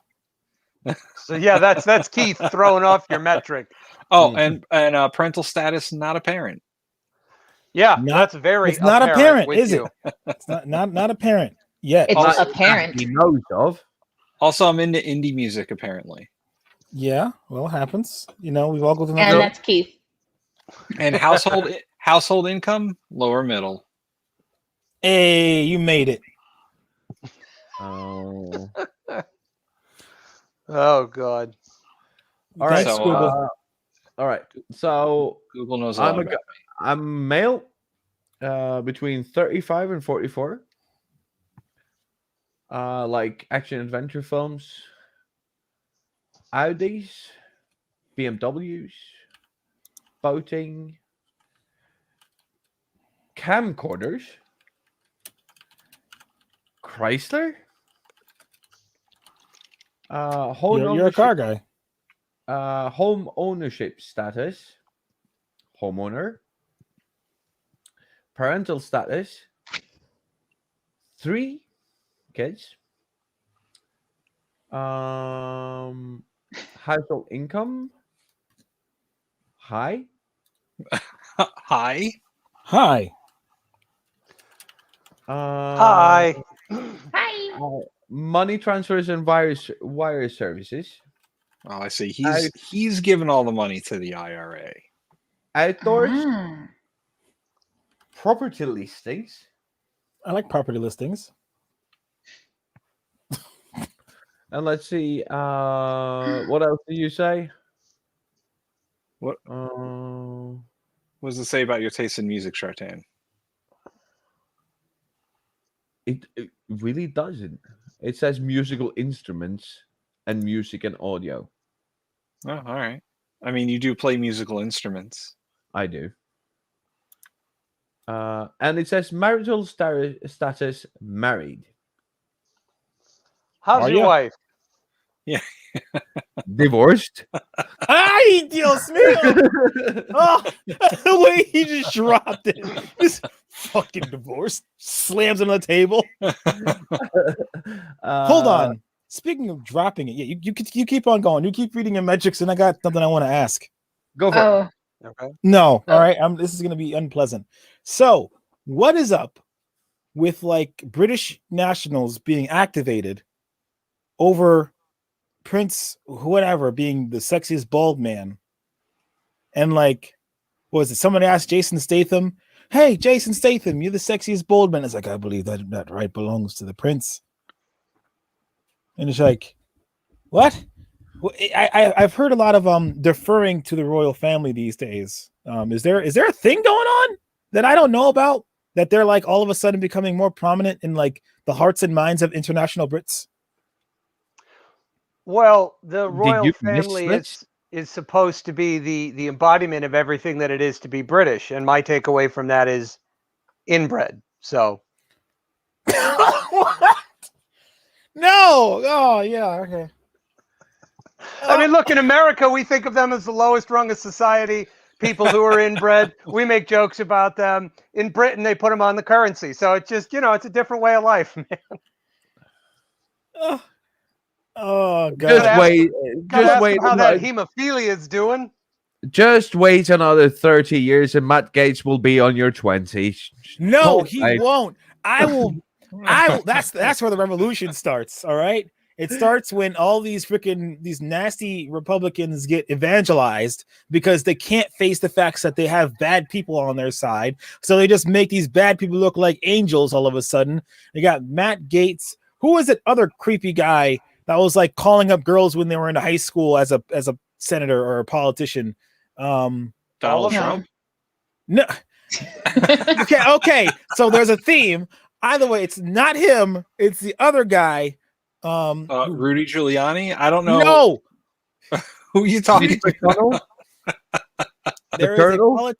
So yeah, that's Keith throwing off your metric. Oh, and parental status not apparent. Yeah, Not- that's very. it's not apparent, with is you. it? It's not apparent yet. It's apparent. He knows of. Also, I'm into indie music apparently. Yeah, well, it happens. You know, we've all gone through And that. that's Keith. And household income lower middle. Hey, you made it. Oh. Oh God. All right. Thanks, So, Squiggle. All right. So Google knows a lot about me. I'm male, between 35 and 44. Like action adventure films, Audis, BMWs, boating, camcorders, Chrysler, home You're a ownership, car guy. home ownership status, homeowner, parental status, 3 kids, household income, high, Hi. Hi. Hi. Hi. Money transfers and wire services, Oh, I see. He's given all the money to the IRA. outdoors, Ah. property listings, I like property listings. and let's see, what else do you say? What does it say about your taste in music, Shartan? It really doesn't. It says musical instruments and music and audio. Oh, all right. I mean, you do play musical instruments. I do. And it says marital status married. How's Are your ya? wife? Divorced. Ay, Dios mío. Oh, the way he just dropped it. This fucking divorce slams him on the table. Hold on. Speaking of dropping it, yeah, you keep on going. You keep reading your metrics, and I got something I want to ask. Go for it. Oh, Okay. No, Oh. all right. This is gonna be unpleasant. So, what is up with like British nationals being activated over Prince whatever being the sexiest bald man? And like, what was it? Someone asked Jason Statham, "Hey, Jason Statham, you're the sexiest bald man." It's like, I believe that right belongs to the prince. And it's like, what? Well, I've heard a lot of deferring to the royal family these days. Is there a thing going on that I don't know about, that they're like all of a sudden becoming more prominent in like the hearts and minds of international Brits? Well, the royal you miss family Rich? is supposed to be the embodiment of everything that it is to be British, and my takeaway from that is inbred. So What? No. Oh yeah. Okay. I mean, look, in America, we think of them as the lowest rung of society, people who are inbred. We make jokes about them. In Britain, they put them on the currency. So it's just, it's a different way of life, man. Oh god. Just wait. Gotta Just ask wait. them how that hemophilia is doing. Just wait another 30 years, and Matt Gates will be on your 20. No, Don't he wait. won't. I will. That's where the revolution starts. All right. It starts when all these nasty Republicans get evangelized because they can't face the facts that they have bad people on their side. So they just make these bad people look like angels all of a sudden. They got Matt Gaetz. Who was that other creepy guy that was like calling up girls when they were in high school as a senator or a politician? Donald No. Trump. No. Okay. So there's a theme. Either way, it's not him. It's the other guy. Rudy Giuliani. I don't know. No. Who are you talking about? There is turtle?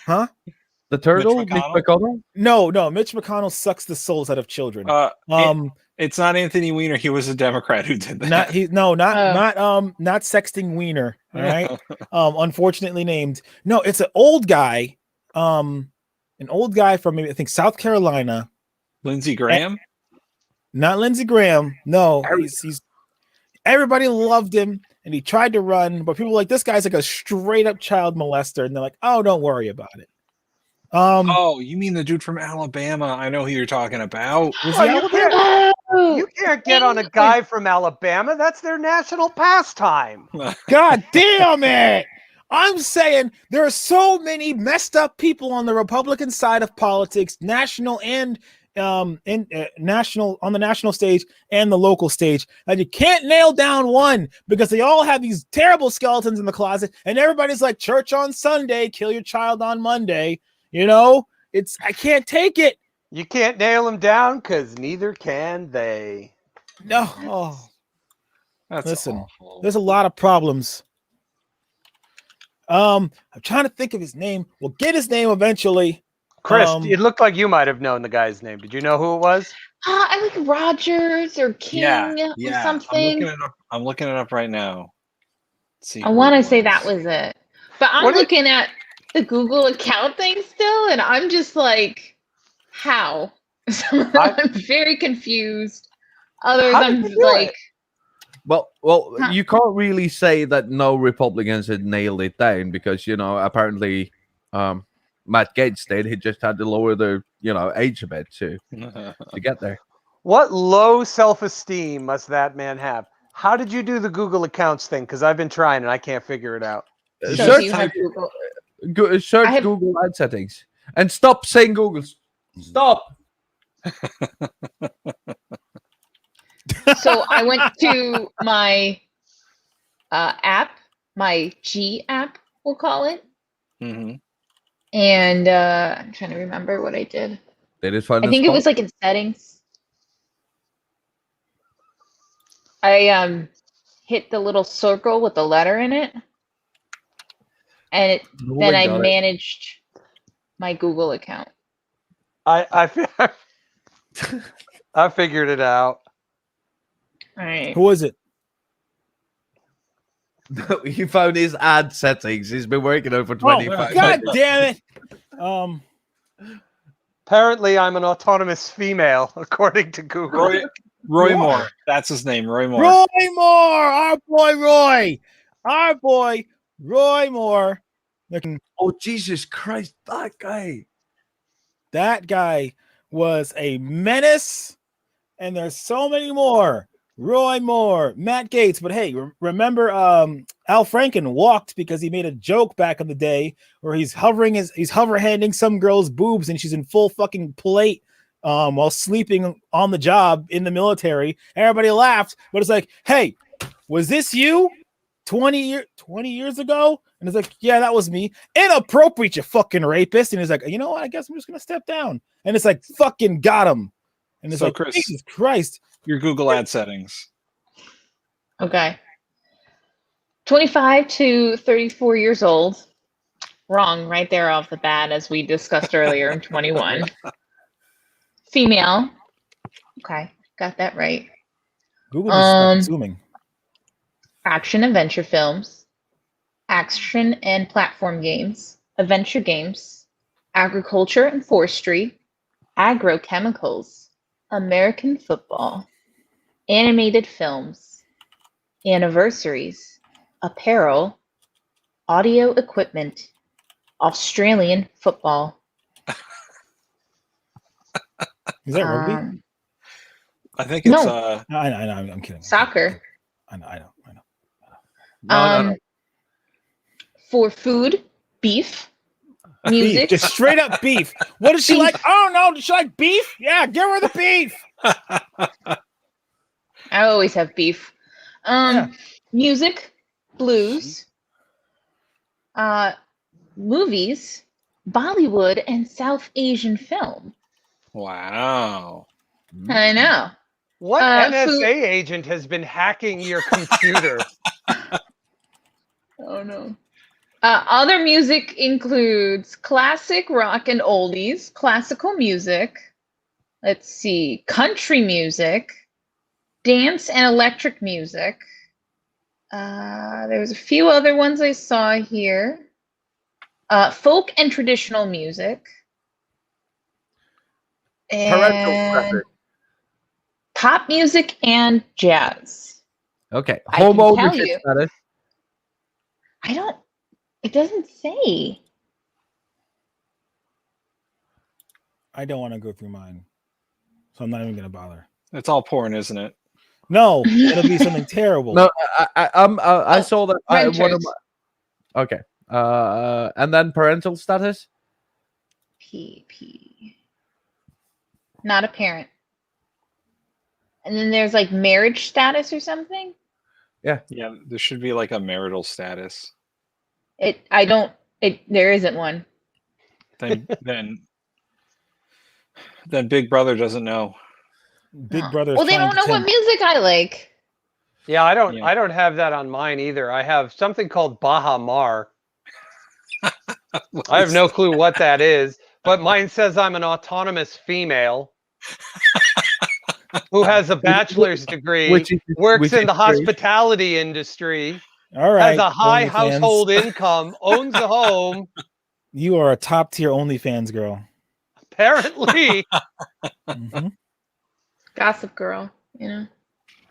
Huh? The turtle? Mitch Mitch McConnell? McConnell? No. Mitch McConnell sucks the souls out of children. It's not Anthony Weiner. He was a Democrat who did that. Not Sexting Wiener. All right. Unfortunately named. No, it's an old guy. An old guy from maybe I think South Carolina. Lindsey Graham. Not Lindsey Graham. No, he's everybody loved him and he tried to run, but people were like, this guy's like a straight up child molester, and they're like, oh, don't worry about it. Oh, you mean the dude from Alabama? I know who you're talking about. You can't get on a guy from Alabama. That's their national pastime. God damn it. I'm saying there are so many messed up people on the Republican side of politics, national and national on the national stage and the local stage, and you can't nail down one because they all have these terrible skeletons in the closet, and everybody's like, church on Sunday, kill your child on Monday. I can't take it. You can't nail them down because neither can they. No. Oh, That's listen, awful. there's a lot of problems. I'm trying to think of his name. We'll get his name eventually. Chris, it looked like you might have known the guy's name. Did you know who it was? I like Rogers or King or something. I'm looking it up right now. Let's see. I want to say that was it. But I'm looking at the Google account thing still, and I'm just like, how? I'm very confused. Others, I'm like... Well, you can't really say that no Republicans had nailed it down because, apparently Matt Gaetz did. He just had to lower their, age a bit to get there. What low self-esteem must that man have? How did you do the Google accounts thing? Because I've been trying and I can't figure it out. Search Google ad settings and stop saying Google. Stop. So I went to my app, my G app, we'll call it. Mm-hmm. And I'm trying to remember what I did. They just find I think it was like in settings. I hit the little circle with the letter in it. And then I managed my Google account. I figured it out. All right. Who is it? He found his ad settings. He's been working on it for 25 God damn it. Apparently, I'm an autonomous female, according to Google. Roy You Moore. are. That's his name. Roy Moore. Roy Moore, our boy Roy Moore. Looking, Oh Jesus Christ, that guy! that guy was a menace, and there's so many more. Roy Moore, Matt Gaetz, but hey, remember Al Franken walked because he made a joke back in the day where he's hover handing some girl's boobs and she's in full fucking plate while sleeping on the job in the military. Everybody laughed, but it's like, hey, was this you 20 years ago? And it's like, yeah, that was me. Inappropriate, you fucking rapist. And he's like, you know what? I guess I'm just gonna step down. And it's like, fucking got him. And it's So, like, Chris, Jesus Christ. Your Google ad settings. Okay. 25 to 34 years old. Wrong right there off the bat, as we discussed earlier in 21. Female. Okay, got that right. Google is assuming. Action adventure films, action and platform games, adventure games, agriculture and forestry, agrochemicals, American football, animated films, anniversaries, apparel, audio equipment, Australian football. Is that rugby? I think it's No. I know, I'm kidding. Soccer. I know. No. For food, beef, music. Beef, just straight up beef. What does she Beef. like? Oh no, does she like beef? Yeah, give her the beef. I always have beef. Yeah. Music, blues, movies, Bollywood, and South Asian film. Wow. I know. What NSA food- agent has been hacking your computer? Oh no. Other music includes classic rock and oldies, classical music. Let's see, country music, dance and electric music. There was a few other ones I saw here. Folk and traditional music. Parental And preference. pop music and jazz. Okay. I can Homo tell legit you. status. It doesn't say. I don't want to go through mine, so I'm not even gonna bother. It's all porn, isn't it? No, it'll be something terrible. No, I saw that. One of Renters. my, okay. And then parental status. PP. Not a parent. And then there's like marriage status or something. Yeah, there should be like a marital status. There isn't one. Then Big Brother doesn't know. Big Oh. Brother. Well, they don't know what music I like. Yeah, I don't. Yeah. I don't have that on mine either. I have something called Baha Mar. I have no clue what that is, but mine says I'm an autonomous female who has a bachelor's degree, Which is works in the great. hospitality industry, All right. has a high OnlyFans. household income, owns a home. You are a top tier OnlyFans girl. Apparently, Mhm. Gossip Girl, you know.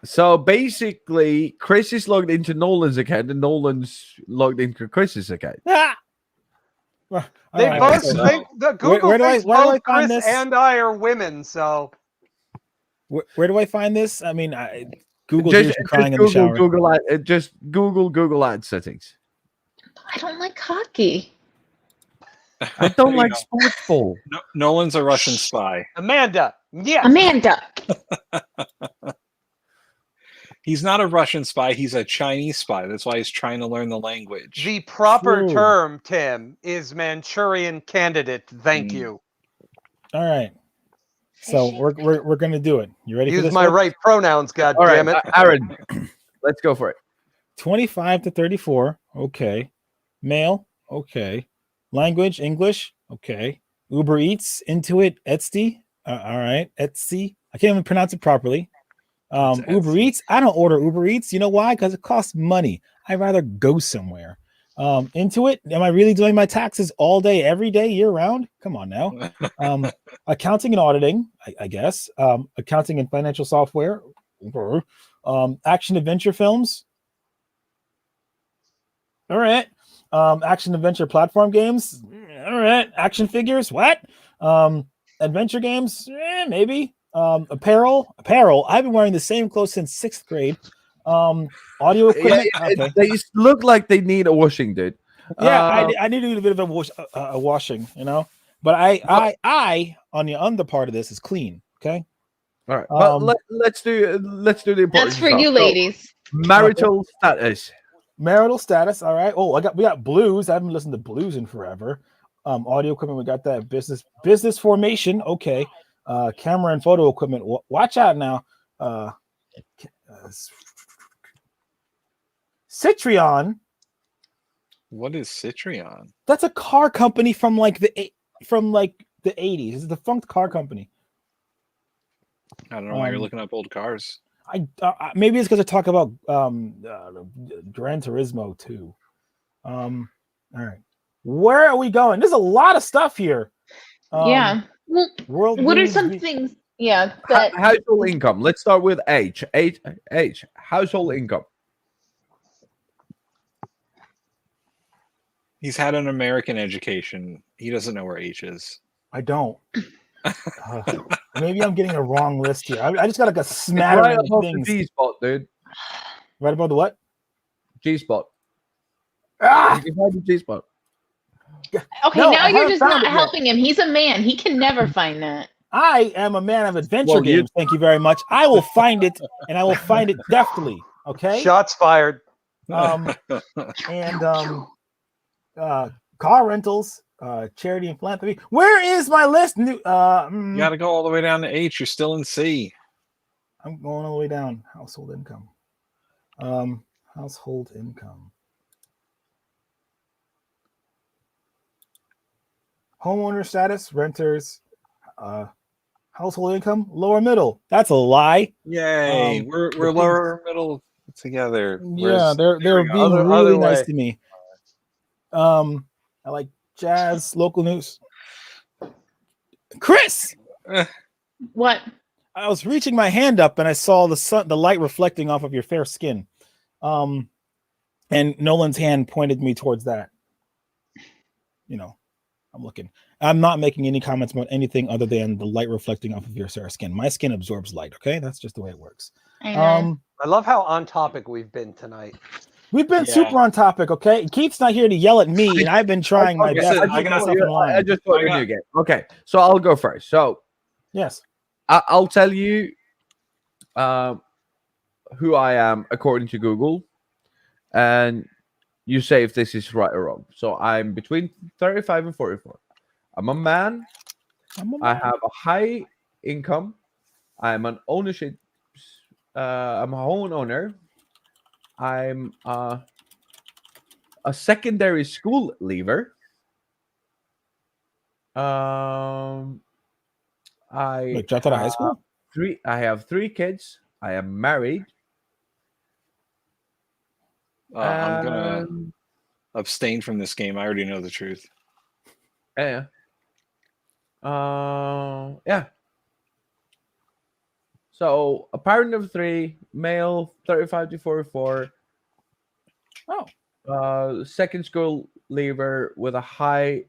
So basically, Chris is logged into Nolan's account, and Nolan's logged into Chris's account. Ah! Well, they all right, both so think the Google where do I- thinks where do I both find Chris this? and I are women. So where do I find this? I mean, Google hears you crying in the Google, shower. just Google ad settings. I don't like hockey. I don't There you like go. sports ball. Nolan's a Russian spy. Amanda, yes, Amanda. He's not a Russian spy. He's a Chinese spy. That's why he's trying to learn the language. the proper True. term, Tim, is Manchurian candidate. Thank Mm. you. All right. So we're gonna do it. You ready for Use this? my one? right pronouns. God All right, damn it. Aaron, let's go for it. 25 to 34. Okay. Male. Okay. Language, English. Okay. Uber Eats, Intuit, Etsy. All right. Etsy. I can't even pronounce it properly. It's Uber Etsy. Eats. I don't order Uber Eats. You know why? Because it costs money. I'd rather go somewhere. Into it. Am I really doing my taxes all day, every day, year round? Come on now. Accounting and auditing, I guess. Accounting and financial software. Action adventure films. All right. Action adventure platform games. All right. Action figures. What? Adventure games. Maybe. Apparel. I've been wearing the same clothes since 6th grade. Audio equipment. Okay. They look like they need a washing, dude. Yeah, I need to do a bit of a washing, you know. But I on the under part of this is clean. Okay. All right, but let's do the important That's for stuff. you, ladies. Marital status. Marital status. All right. Oh, we got blues. I haven't listened to blues in forever. Audio equipment. We got that. Business formation. Okay. Camera and photo equipment. Watch out now. Citrion. What is Citrion? That's a car company from the 80s. It's a defunct car company. I don't know why you're looking up old cars. Maybe it's because I talk about Gran Turismo too. All right, where are we going? There's a lot of stuff here. Yeah. Well, what are some things? Yeah. Household income. Let's start with age. Household income. He's had an American education. He doesn't know where H is. I don't. Maybe I'm getting a wrong list here. I just got like a smattering Right above of things. the G spot, dude. Right above the what? G spot. Ah! You can find the G spot. Okay, No, now I you're haven't just found not it yet. helping him. He's a man. He can never find that. I am a man of adventure Well, games. Thank you very much. I will find it, and I will find it deftly. Okay. Shots fired. And car rentals, charity and philanthropy. Where is my list? You got to go all the way down to H. You're still in C. I'm going all the way down. Household income. Household income. Homeowner status, renters, household income, lower middle. That's a lie. Yay! We're lower middle together. Yeah, they're being really nice to me. I like jazz, local news. Chris, What? I was reaching my hand up and I saw the light reflecting off of your fair skin. And Nolan's hand pointed me towards that. You know, I'm looking. I'm not making any comments about anything other than the light reflecting off of your fair skin. My skin absorbs light. Okay, that's just the way it works. I know. I love how on topic we've been tonight. We've been super on topic. Okay, Keith's not here to yell at me, and I've been trying my best. I just thought a new game. Okay, so I'll go first. So yes, I'll tell you who I am according to Google, and you say if this is right or wrong. So I'm between 35 and 44. I'm a man. I have a high income. I'm an ownership. I'm a homeowner. I'm a secondary school leaver. Wait, dropped out of high school? I have 3 kids. I am married. I'm gonna abstain from this game. I already know the truth. Yeah. Yeah. So a parent of 3, male, 35 to 44. Second school leaver with a high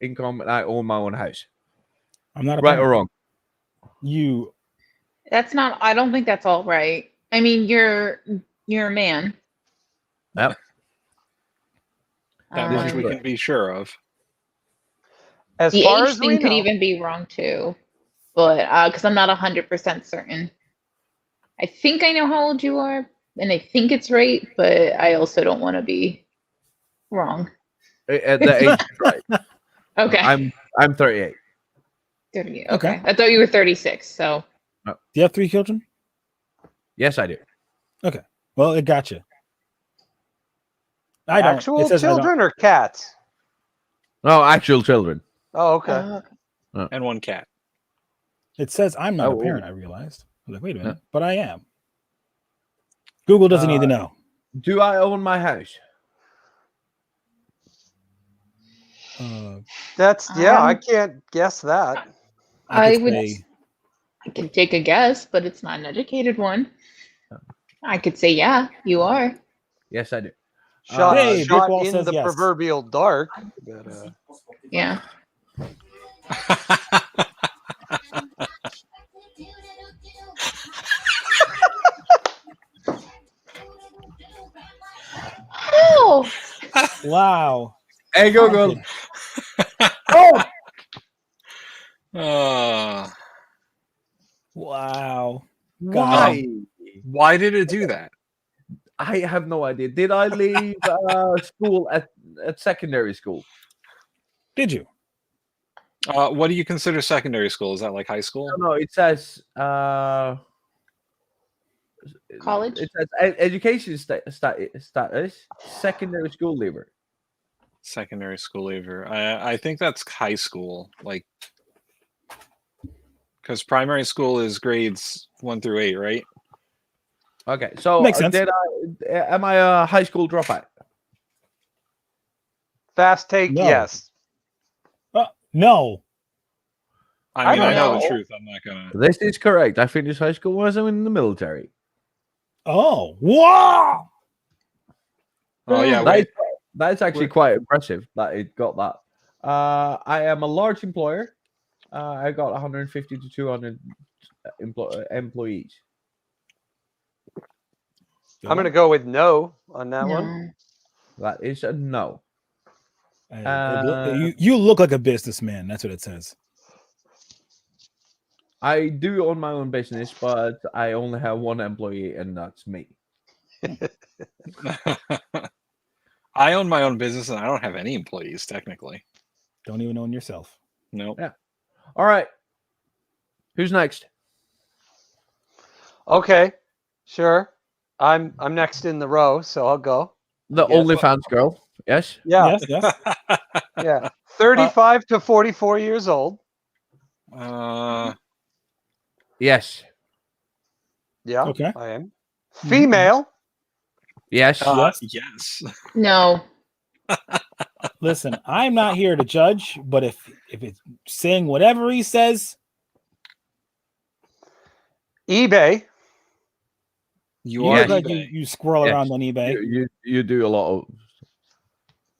income, and I own my own house. I'm not right or wrong. That's not. I don't think that's all right. I mean, you're a man. Yep. That much we can be sure of. As the far age as we thing could know, even be wrong too, but because I'm not 100% certain. I think I know how old you are, and I think it's right, but I also don't want to be wrong. At the age is right. Okay. I'm 38. 38. Okay. I thought you were 36. So. Do you have 3 children? Yes, I do. Okay. Well, it got you. I don't. Actual children or cats? No, actual children. Oh, okay. And 1 cat. It says I'm not a parent, I realized. I was like, wait a minute, but I am. Google doesn't need to know. Do I own my house? That's I can't guess that. I could would. say- I can take a guess, but it's not an educated one. I could say, yeah, you are. Yes, I do. Shot, Hey, shot Bickwall in says the yes. proverbial dark. But, Yeah. Oh, Wow. Hey, Google. oh, Wow. Why? Why did it do that? I have no idea. Did I leave school at secondary school? Did you? What do you consider secondary school? Is that like high school? No, it says college. it says education status, secondary school leaver. Secondary school leaver. I think that's high school, like, because primary school is grades 1 through 8, right? Okay, so Makes sense. Am I a high school dropout? fast take, No. yes. No. I mean, don't I know know. the truth. I'm not gonna. This is correct. I finished high school when I was in the military. Oh. Wow. Oh yeah, That wait. is- that's actually quite impressive that it got that. I am a large employer. I got 150 to 200 employees. I'm going to go with no on that one. No. That is a no. You look like a businessman. That's what it says. I do own my own business, but I only have one employee, and that's me. I own my own business and I don't have any employees technically. Don't even own yourself. Nope. Yeah. All right. Who's next? Okay, sure. I'm next in the row, so I'll go. The Yes. OnlyFans girl. Yes. Yeah, Yes. yeah. 35 to 44 years old. Yes. Yeah, Okay. I am. Female. Yes. Yes. No. Listen, I'm not here to judge, but if it's saying whatever he says, eBay. You you are look like eBay. you scroll Yes. around on eBay. You do a lot of.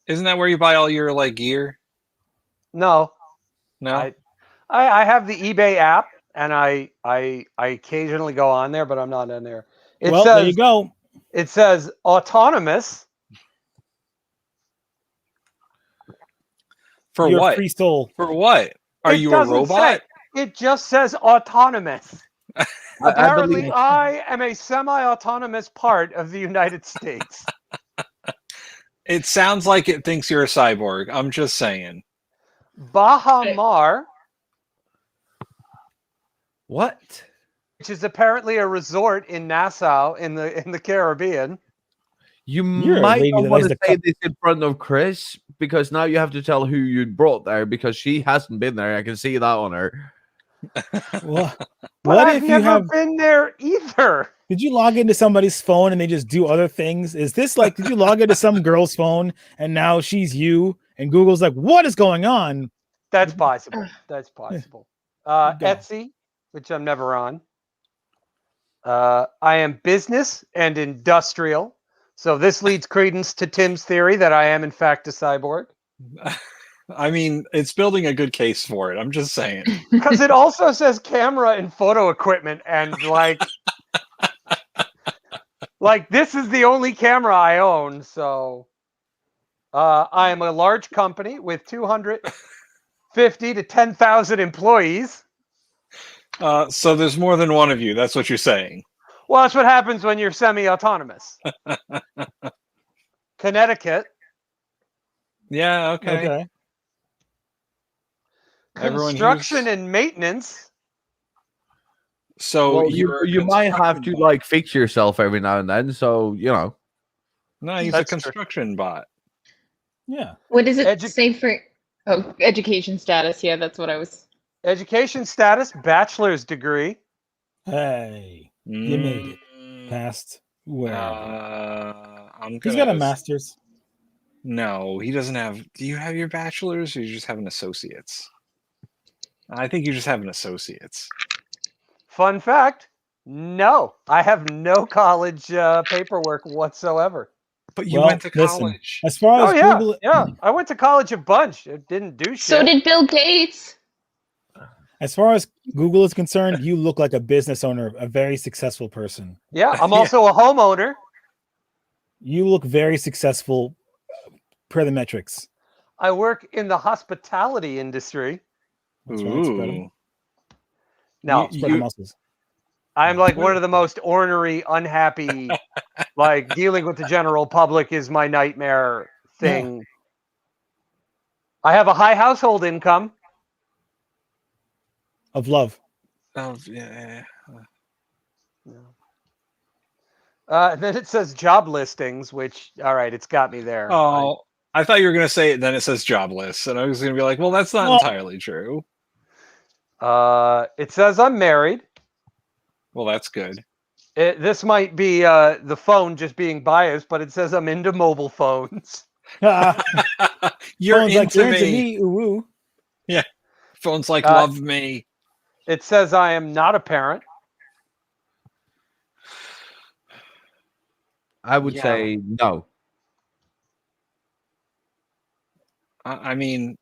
Isn't that where you buy all your like gear? No, No. I have the eBay app, and I occasionally go on there, but I'm not in there. It Well, says there you go. it says autonomous. For You're what? free soul. For what? Are It you a doesn't robot? say. It just says autonomous. I Apparently, believe. I am a semi-autonomous part of the United States. It sounds like it thinks you're a cyborg. I'm just saying. Bahamar, What? which is apparently a resort in Nassau in the Caribbean. You You're a might lady not that want likes to to say cut- this in front of Chris because now you have to tell who you brought there because she hasn't been there. I can see that on her. Well, But what I've if you never have? been there either. Did you log into somebody's phone and they just do other things? Is this like? Did you log into some girl's phone and now she's you? And Google's like, what is going on? That's possible. That's possible. Go. Etsy, which I'm never on. I am business and industrial. So this leads credence to Tim's theory that I am in fact a cyborg. I mean, it's building a good case for it. I'm just saying. Because it also says camera and photo equipment, and like this is the only camera I own. So I am a large company with 250 to 10,000 employees. So there's more than one of you. That's what you're saying. Well, that's what happens when you're semi-autonomous. Connecticut. Yeah. Okay. Everyone Construction here's- and maintenance. So Well, you're a you might have to construction like fix yourself every now and then. So you know. No, he's That's a true. construction bot. Yeah. What does it Edu- say for education status? Yeah, that's what I was. Education status, bachelor's degree. Hey, you made it. Past where? I'm He's got a gonna- master's. No, he doesn't have. Do you have your bachelor's, or you just have an associate's? I think you just have an associate's. Fun fact: no, I have no college paperwork whatsoever. But you Well, went to listen, college. as far Oh as yeah, Google, yeah. I went to college a bunch. It didn't do shit. So did Bill Gates. as far as Google is concerned, you look like a business owner, a very successful person. Yeah, I'm Yeah. also a homeowner. You look very successful per the metrics. I work in the hospitality industry. That's right. Spread 'em. Ooh. No, Spread the muscles. I'm like one of the most ornery, unhappy, like dealing with the general public is my nightmare thing. I have a high household income. Of love. Oh, yeah. Then it says job listings, which, all right, it's got me there. Oh, I thought you were going to say it, then it says jobless. And I was going to be like, well, that's not Well- entirely true. It says I'm married. Well, that's good. This might be the phone just being biased, but it says I'm into mobile phones. You're Phone's like, into you're into me. me. Ooh, ooh. Phone's like, Uh, love me. It says I am not a parent. I would Yeah. say no. I mean,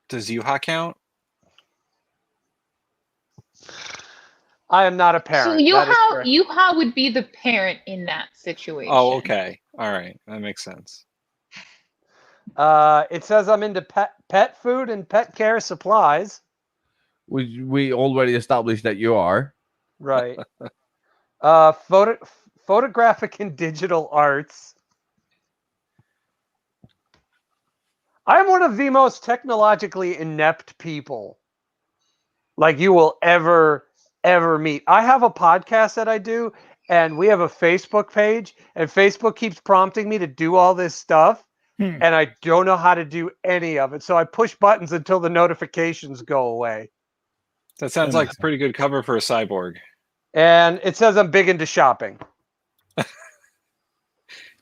does Yuha count? I am not a parent. So That is correct. Yuha would be the parent in that situation. Oh, okay. All right. That makes sense. It says I'm into pet food and pet care supplies. We already established that you are. Right. Photographic and digital arts. I'm one of the most technologically inept people like you will ever meet. I have a podcast that I do, and we have a Facebook page, and Facebook keeps prompting me to do all this stuff, and I don't know how to do any of it. So I push buttons until the notifications go away. That sounds That like makes a pretty good cover for a cyborg. And it says I'm big into shopping.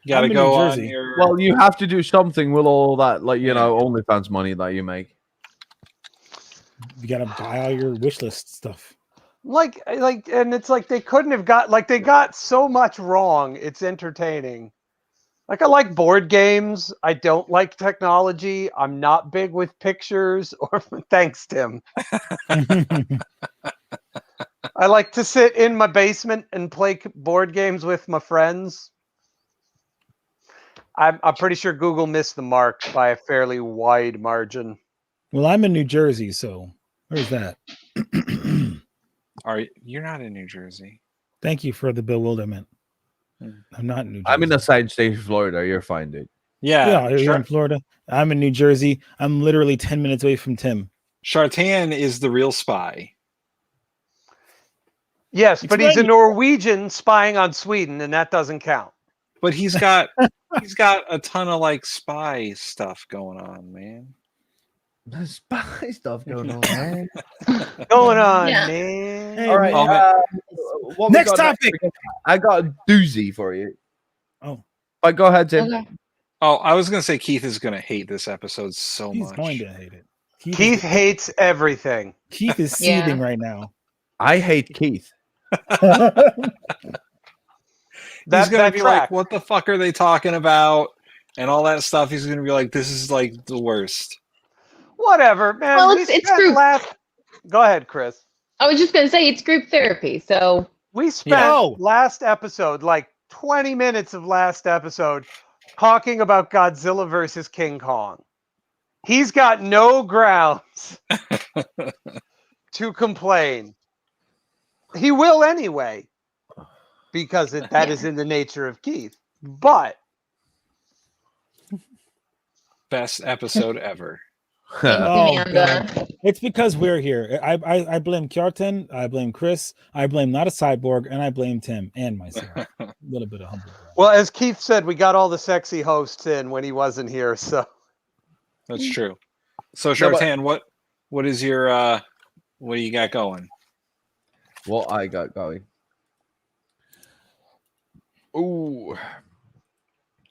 You got to I'm in go New on Jersey. your. Well, you have to do something with all that, like OnlyFans money that you make. You gotta buy all your wish list stuff. Like, and it's like they couldn't have got they got so much wrong. It's entertaining. Like I like board games. I don't like technology. I'm not big with pictures. Or thanks, Tim. I like to sit in my basement and play board games with my friends. I'm pretty sure Google missed the mark by a fairly wide margin. Well, I'm in New Jersey, so where's that? You're not in New Jersey. Thank you for the bewilderment. I'm not in New Jersey. I'm in a side state of Florida. You're fine, dude. Yeah, you're in Florida. I'm in New Jersey. I'm literally 10 minutes away from Tim. Shartan is the real spy. Yes, but he's a Explain- Norwegian spying on Sweden, and that doesn't count. But he's got a ton of like spy stuff going on, man. There's spy stuff going on, man. Going on, Yeah. man. Hey, All right. man. What we Next got topic. I got a doozy for you. Oh. But go ahead, Tim. Okay. Oh, I was gonna say Keith is gonna hate this episode so He's much. going to hate it. Keith hates everything. Keith is Yeah. seething right now. I hate Keith. He's gonna be like, track. "What the fuck are they talking about?" and all that stuff. He's gonna be like, "This is like the worst." Whatever, man. Well, we it's spent group. Go ahead, Chris. I was just gonna say it's group therapy. So We spent No. last episode, like 20 minutes of last episode, talking about Godzilla versus King Kong. He's got no grounds to complain. He will anyway, because that is in the nature of Keith. But Best episode ever. Oh, Amanda. God. It's because we're here. I blame Kjartan, I blame Chris, I blame Not a Cyborg, and I blame Tim and myself. A little bit of humble brag. well, as Keith said, we got all the sexy hosts in when he wasn't here. So That's true. So No, but- Shartan, what is your what do you got going? What I got going. Ooh.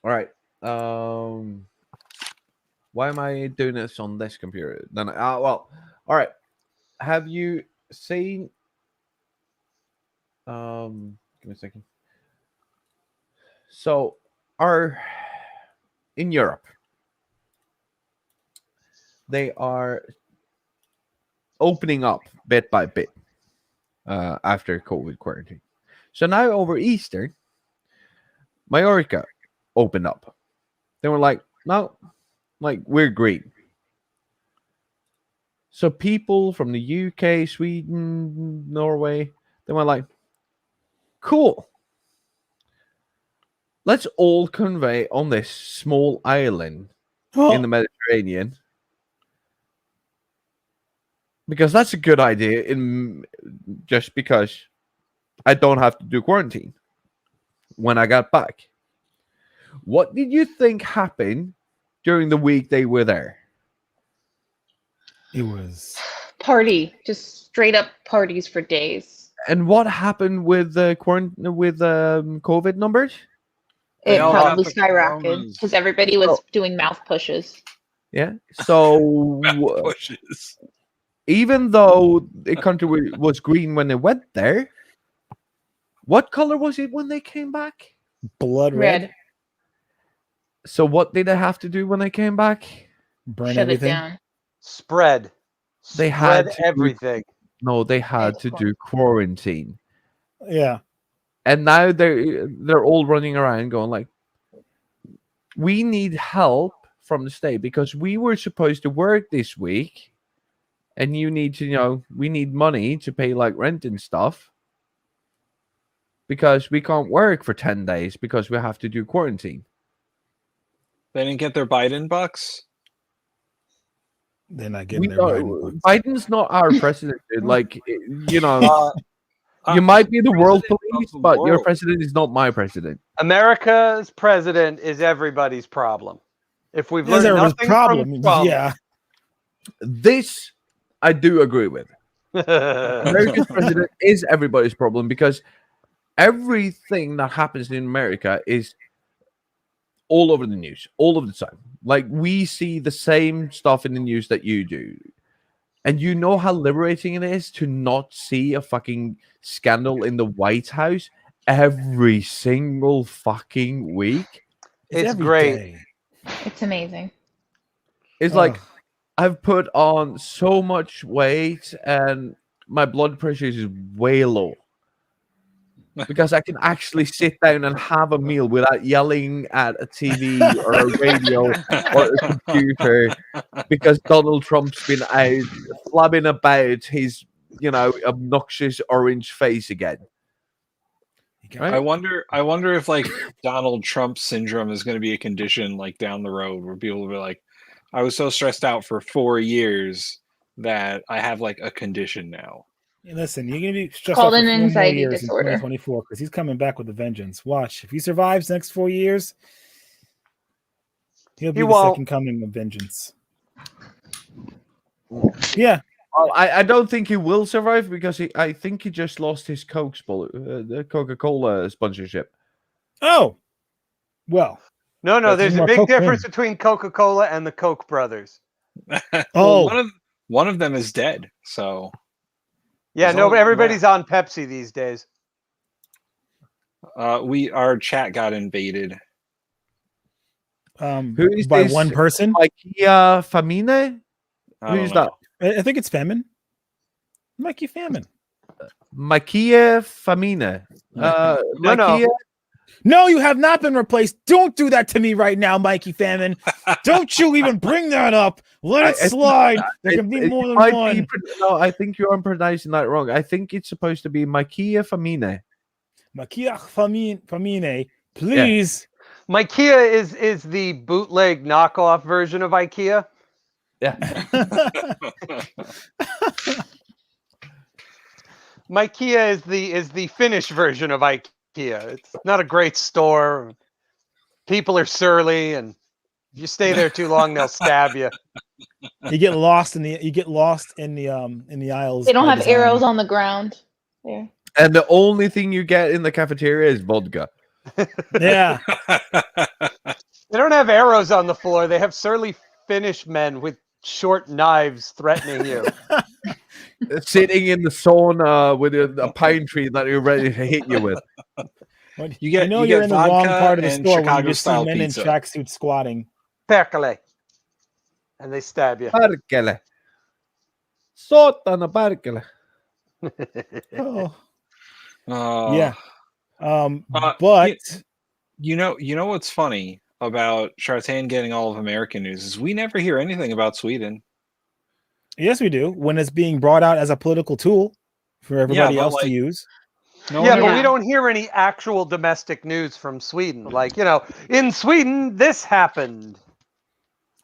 All right. Why am I doing this on this computer? Then, well, all right. Have you seen? Give me a second. So, in Europe, they are opening up bit by bit after COVID quarantine. So now over Easter, Mallorca opened up. They were like, no, like we're green. So people from the UK, Sweden, Norway, they were like, cool. Let's all convey on this small island in the Mediterranean. Because that's a good idea just because I don't have to do quarantine when I got back. What did you think happened during the week they were there? It was party, just straight up parties for days. And what happened with the COVID numbers? It probably skyrocketed because everybody was doing mouth pushes. Yeah. So pushes. Even though the country was green when they went there, what color was it when they came back? Blood red. So what did they have to do when they came back? Burn Shut everything. it down. Spread. They had everything. No, they had to do quarantine. Yeah. And now they're all running around going like, we need help from the state because we were supposed to work this week, and you need to, we need money to pay like rent and stuff because we can't work for 10 days because we have to do quarantine. They didn't get their Biden bucks. They're not getting their Biden. Biden's not our president, dude. Like, you might be the world police, but your president is not my president. America's president is everybody's problem. If we've learned nothing from Trump, yeah, this I do agree with. America's president is everybody's problem because everything that happens in America is all over the news, all of the time. Like, we see the same stuff in the news that you do. And you know how liberating it is to not see a fucking scandal in the White House every single fucking week? It's great. Day. It's amazing. It's like, I've put on so much weight and my blood pressure is way low. Because I can actually sit down and have a meal without yelling at a TV or a radio or a computer because Donald Trump's been out flabbing about his, obnoxious orange face again. Right? I wonder if like Donald Trump syndrome is going to be a condition like down the road where people will be like, I was so stressed out for 4 years that I have like a condition now. Hey, listen, you're gonna be stressed called out an for 4 more anxiety years disorder. in 2024 because he's coming back with a vengeance. Watch, if he survives the next 4 years, he'll be the second coming of vengeance. Yeah. Well, I don't think he will survive because I think he just lost his the Coca-Cola sponsorship. Oh, well. No. There's a big difference between Coca-Cola and the Koch brothers. Well, one of them is dead. So yeah, everybody's on Pepsi these days. Our chat got invaded. Who is by this? One person? Ikea Famine? Who's that? I think it's Famine. Mikey Famine. Ikea Famine. No, you have not been replaced. Don't do that to me right now, Mikey Famine. Don't you even bring that up. Let it slide. There can be more than one. No, I think you are pronouncing that wrong. I think it's supposed to be Ikea Famine. Ikea Famine, please. Yeah. Ikea is the bootleg knockoff version of IKEA. Yeah. Ikea is the Finnish version of IKEA. It's not a great store. People are surly, and if you stay there too long, they'll stab you. You get lost in the aisles. They don't have arrows on the ground there. And the only thing you get in the cafeteria is vodka. Yeah. They don't have arrows on the floor. They have surly Finnish men with short knives threatening you. Sitting in the sauna with a pine tree that you're ready to hit you with. You get, I know you you're get in the wrong vodka part of the and store when you Chicago just see style men pizza. in tracksuits squatting. Perkele. And they stab you. Perkele. Sotana perkele. Oh, Oh. yeah. Uh, But You know what's funny about Shartain getting all of American news is we never hear anything about Sweden. yes, we do when it's being brought out as a political tool for everybody but else to like- use. No Yeah, one but ever- we don't hear any actual domestic news from Sweden. Like, in Sweden, this happened.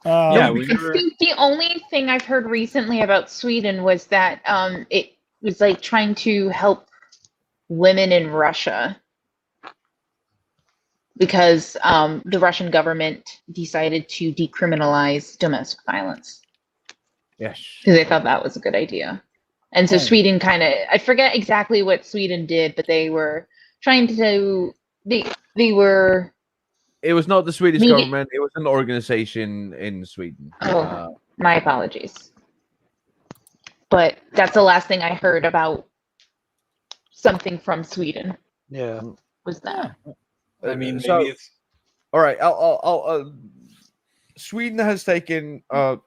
Yeah, we I never. think the only thing I've heard recently about Sweden was that it was like trying to help women in Russia because the Russian government decided to decriminalize domestic violence Yes. because they thought that was a good idea. And so Oh. Sweden kind of, I forget exactly what Sweden did, but they were trying to, they were, It was not the Swedish Maybe- government. It was an organization in Sweden. Oh. my apologies. But that's the last thing I heard about something from Sweden Yeah. was that. I mean, maybe so, it's. all right. Sweden has taken a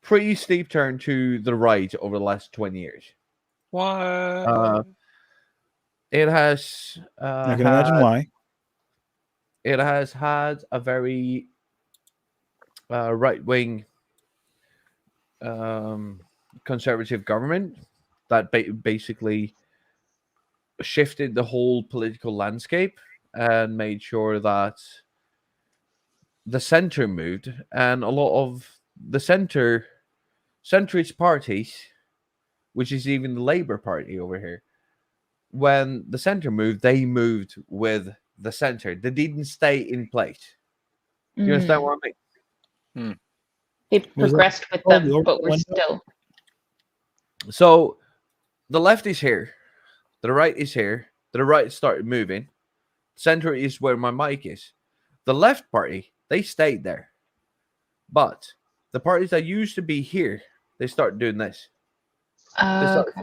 pretty steep turn to the right over the last 20 years. What? It has. I can imagine why. It has had a very right-wing conservative government that basically shifted the whole political landscape and made sure that the center moved, and a lot of the centrist parties, which is even the Labour Party over here, when the center moved, they moved with the center. They didn't stay in place. You understand what I mean? They Was progressed with oh, them, the but we're window? still. So the left is here, the right is here, the right started moving. Center is where my mic is. The left party, they stayed there. But the parties that used to be here, they started doing this. They started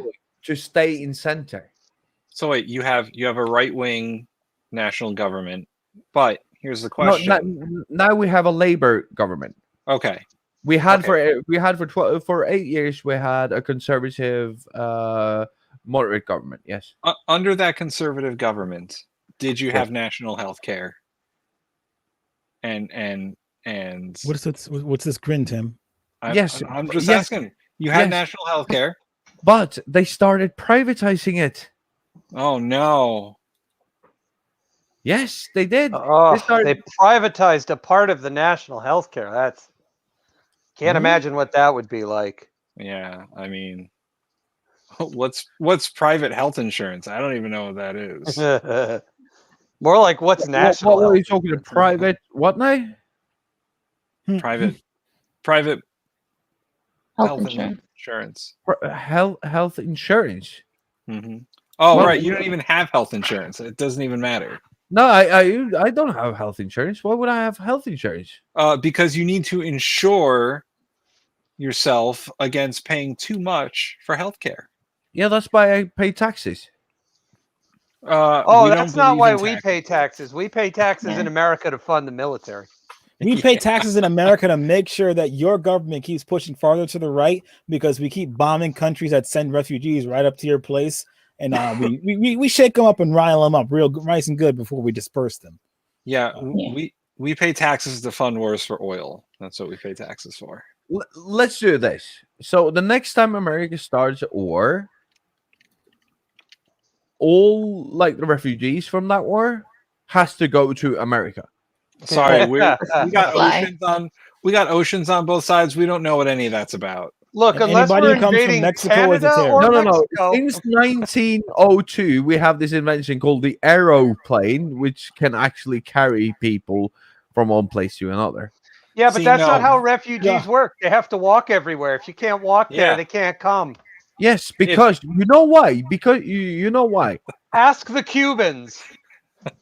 to stay in center. So wait, you have a right wing national government, but here's the No, question. now we have a Labour government. Okay. We had Okay. for 8 years we had a conservative moderate government. Yes. Under that conservative government, did you have national health care? And What's this grin, Tim? Yes, I'm just yes, asking. You had yes. national health care? But they started privatizing it. Oh no. Yes, they did. Oh, started- they privatized a part of the national health care. That's can't Mhm. imagine what that would be like. Yeah, I mean, what's private health insurance? I don't even know what that is. More like what's national What are you health talking? insurance? Private? What now? private Health health insurance. insurance. Health insurance. hmm Oh, Well- right. You don't even have health insurance. It doesn't even matter. No, I don't have health insurance. Why would I have health insurance? Because you need to insure yourself against paying too much for healthcare. Yeah, that's why I pay taxes. Oh, we don't that's not believe why in we taxes. pay taxes. We pay taxes in America to fund the military. We pay taxes in America to make sure that your government keeps pushing farther to the right because we keep bombing countries that send refugees right up to your place, and we shake them up and rile them up real nice and good before we disperse them. Yeah, Yeah. we pay taxes to fund wars for oil. That's what we pay taxes for. Let's do this. So the next time America starts a war, all like the refugees from that war has to go to America. Sorry, we got Why? oceans on both sides. We don't know what any of that's about. Look, And unless anybody we're who comes from invading Mexico is a Canada terrorist. or No. Mexico, Since 1902, we have this invention called the aeroplane, which can actually carry people from one place to another. yeah, but See, that's not no. how refugees work. They have to walk everywhere. If you can't walk there, Yeah. they can't come. Yes, because you know why? Because you know why? Ask the Cubans.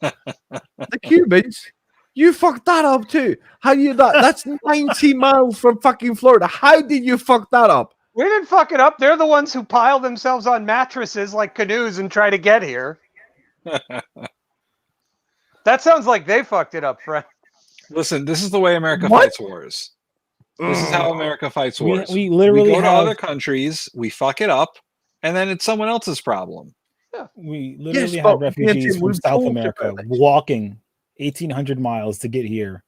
The Cubans, You fucked that up too. How do you that? That's 90 miles from fucking Florida. How did you fuck that up? We didn't fuck it up. They're the ones who pile themselves on mattresses like canoes and try to get here. That sounds like they fucked it up, friend. Listen, this is the way America What? fights wars. This is how America fights wars. We literally go to have, other countries, we fuck it up, and then it's someone else's problem. we literally Yes, have but refugees Nancy, from we've South talked America about it. walking 1,800 miles to get here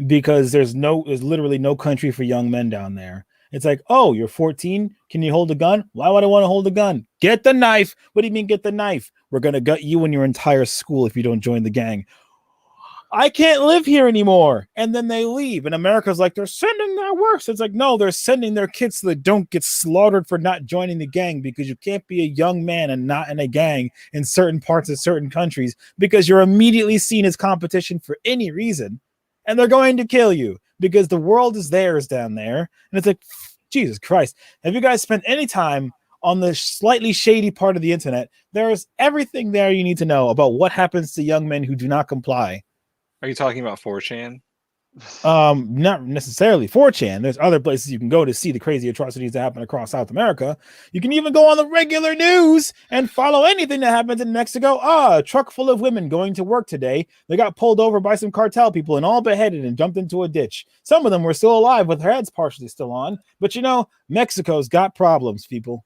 because there's literally no country for young men down there. It's like, oh, you're 14. Can you hold a gun? Why would I want to hold a gun? Get the knife. What do you mean get the knife? We're going to gut you and your entire school if you don't join the gang. I can't live here anymore. And then they leave. And America's like, they're sending their worst. It's like, no, they're sending their kids so they don't get slaughtered for not joining the gang, because you can't be a young man and not in a gang in certain parts of certain countries because you're immediately seen as competition for any reason. And they're going to kill you because the world is theirs down there. And it's like, Jesus Christ. Have you guys spent any time on the slightly shady part of the internet? There's everything there you need to know about what happens to young men who do not comply. Are you talking about 4chan? Not necessarily 4chan. There's other places you can go to see the crazy atrocities that happen across South America. You can even go on the regular news and follow anything that happens in Mexico. A truck full of women going to work today. They got pulled over by some cartel people and all beheaded and jumped into a ditch. Some of them were still alive with their heads partially still on. But you know, Mexico's got problems, people.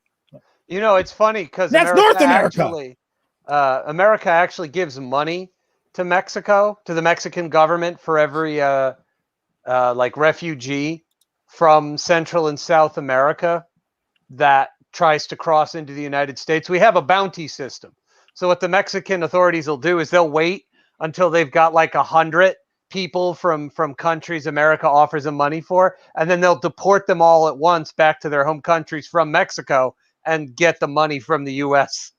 You know, it's funny because That's North America. America actually gives money to Mexico, to the Mexican government, for every like refugee from Central and South America that tries to cross into the United States. We have a bounty system. So what the Mexican authorities will do is they'll wait until they've got like 100 people from countries America offers them money for, and then they'll deport them all at once back to their home countries from Mexico and get the money from the U.S.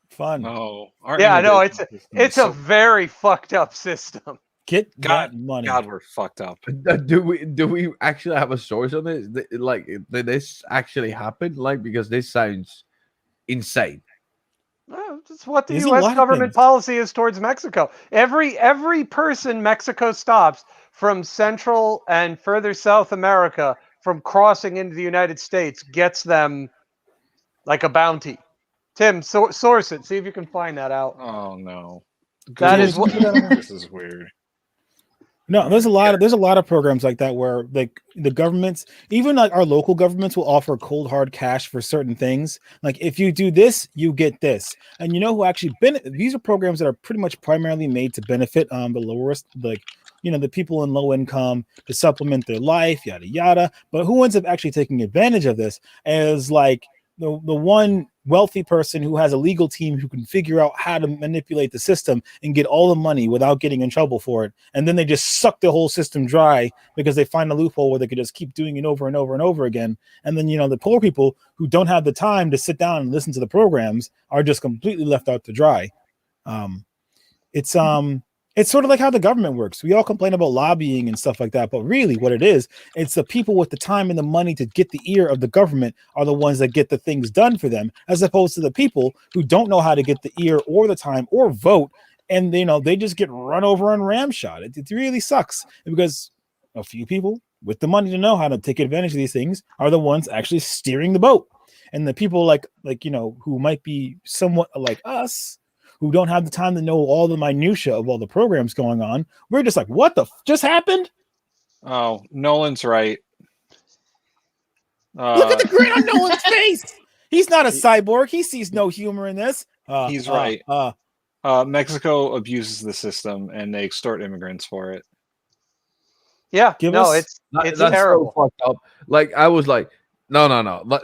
Fun. Oh, Yeah, I know. It's a very fucked up system. Get God, that money. God, we're fucked up. Do we actually have a source on this? Like, did this actually happen? Like, because this sounds insane. Well, that's what the There's a U.S. lot of government things. policy is towards Mexico. Every person Mexico stops from Central and further South America from crossing into the United States gets them like a bounty. Tim, source it. See if you can find that out. Oh no, That Google- is what- This is weird. No, there's a lot of programs like that where like the governments, even like our local governments, will offer cold hard cash for certain things. Like if you do this, you get this. And you know who actually these are programs that are pretty much primarily made to benefit the lowest, like, you know, the people in low income, to supplement their life, yada yada. But who ends up actually taking advantage of this is like the one wealthy person who has a legal team who can figure out how to manipulate the system and get all the money without getting in trouble for it. And then they just suck the whole system dry because they find a loophole where they could just keep doing it over and over and over again. And then, you know, the poor people who don't have the time to sit down and listen to the programs are just completely left out to dry. It's sort of like how the government works. We all complain about lobbying and stuff like that, but really what it is, it's the people with the time and the money to get the ear of the government are the ones that get the things done for them, as opposed to the people who don't know how to get the ear or the time or vote. And, you know, they just get run over and ramshot. It really sucks because a few people with the money to know how to take advantage of these things are the ones actually steering the boat. And the people like, you know, who might be somewhat like us, who don't have the time to know all the minutia of all the programs going on, we're just like, what the just happened? Oh, Nolan's right. Look at the grin on Nolan's face. He's not a cyborg. He sees no humor in this. He's right. Mexico abuses the system and they extort immigrants for it. Yeah, that's terrible. So fucked up. Like, I was like, no.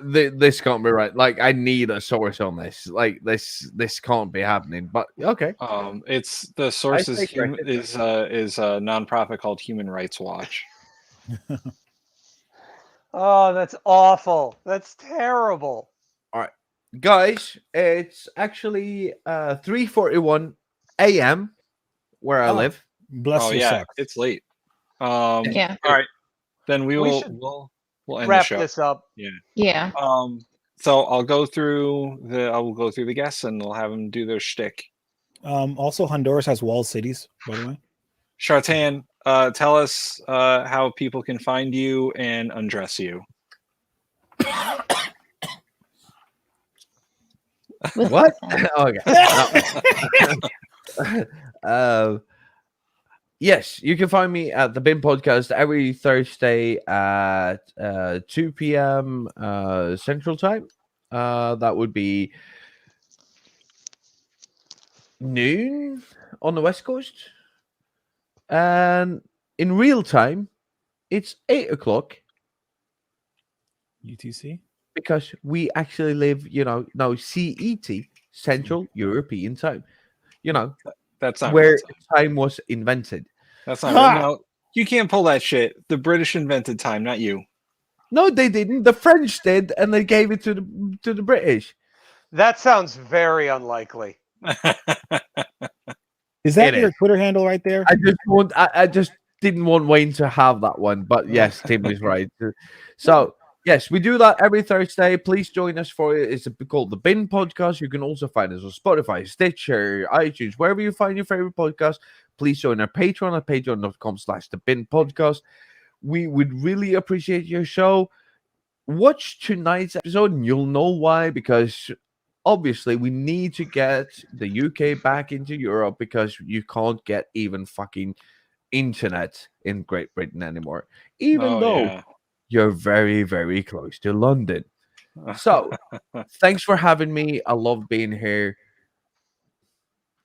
This can't be right. Like, I need a source on this. Like, this can't be happening. But okay. It's the source is a nonprofit called Human Rights Watch. Oh, that's awful. That's terrible. All right, guys, it's actually 3:41 a.m. where I live. Bless your socks. It's late. Yeah. All right, then we'll end wrap the show. this up. Yeah. So I'll go through the guests and we'll have them do their shtick. Also, Honduras has walled cities, by the way. Shartan, tell us how people can find you and undress you. What? Okay. Yes, you can find me at the Bin Podcast every Thursday at 2 p.m. Central Time. That would be noon on the West Coast. And in real time, it's 8 o'clock UTC. because we actually live, now CET, Central European Time. That's not where real time. time was invented. That's not real. No, you can't pull that shit. The British invented time, not you. No, they didn't. The French did, and they gave it to the British. That sounds very unlikely. Is that It your is. Twitter handle right there? I just didn't want Wayne to have that one, but yes, Tim is right. So yes, we do that every Thursday. Please join us for it. It's called the Bin Podcast. You can also find us on Spotify, Stitcher, iTunes, wherever you find your favorite podcast. Please join our Patreon at patreon.com/the Bin Podcast. We would really appreciate your show. Watch tonight's episode and you'll know why, because obviously we need to get the UK back into Europe because you can't get even fucking internet in Great Britain anymore, even though you're very, very close to London. So thanks for having me. I love being here.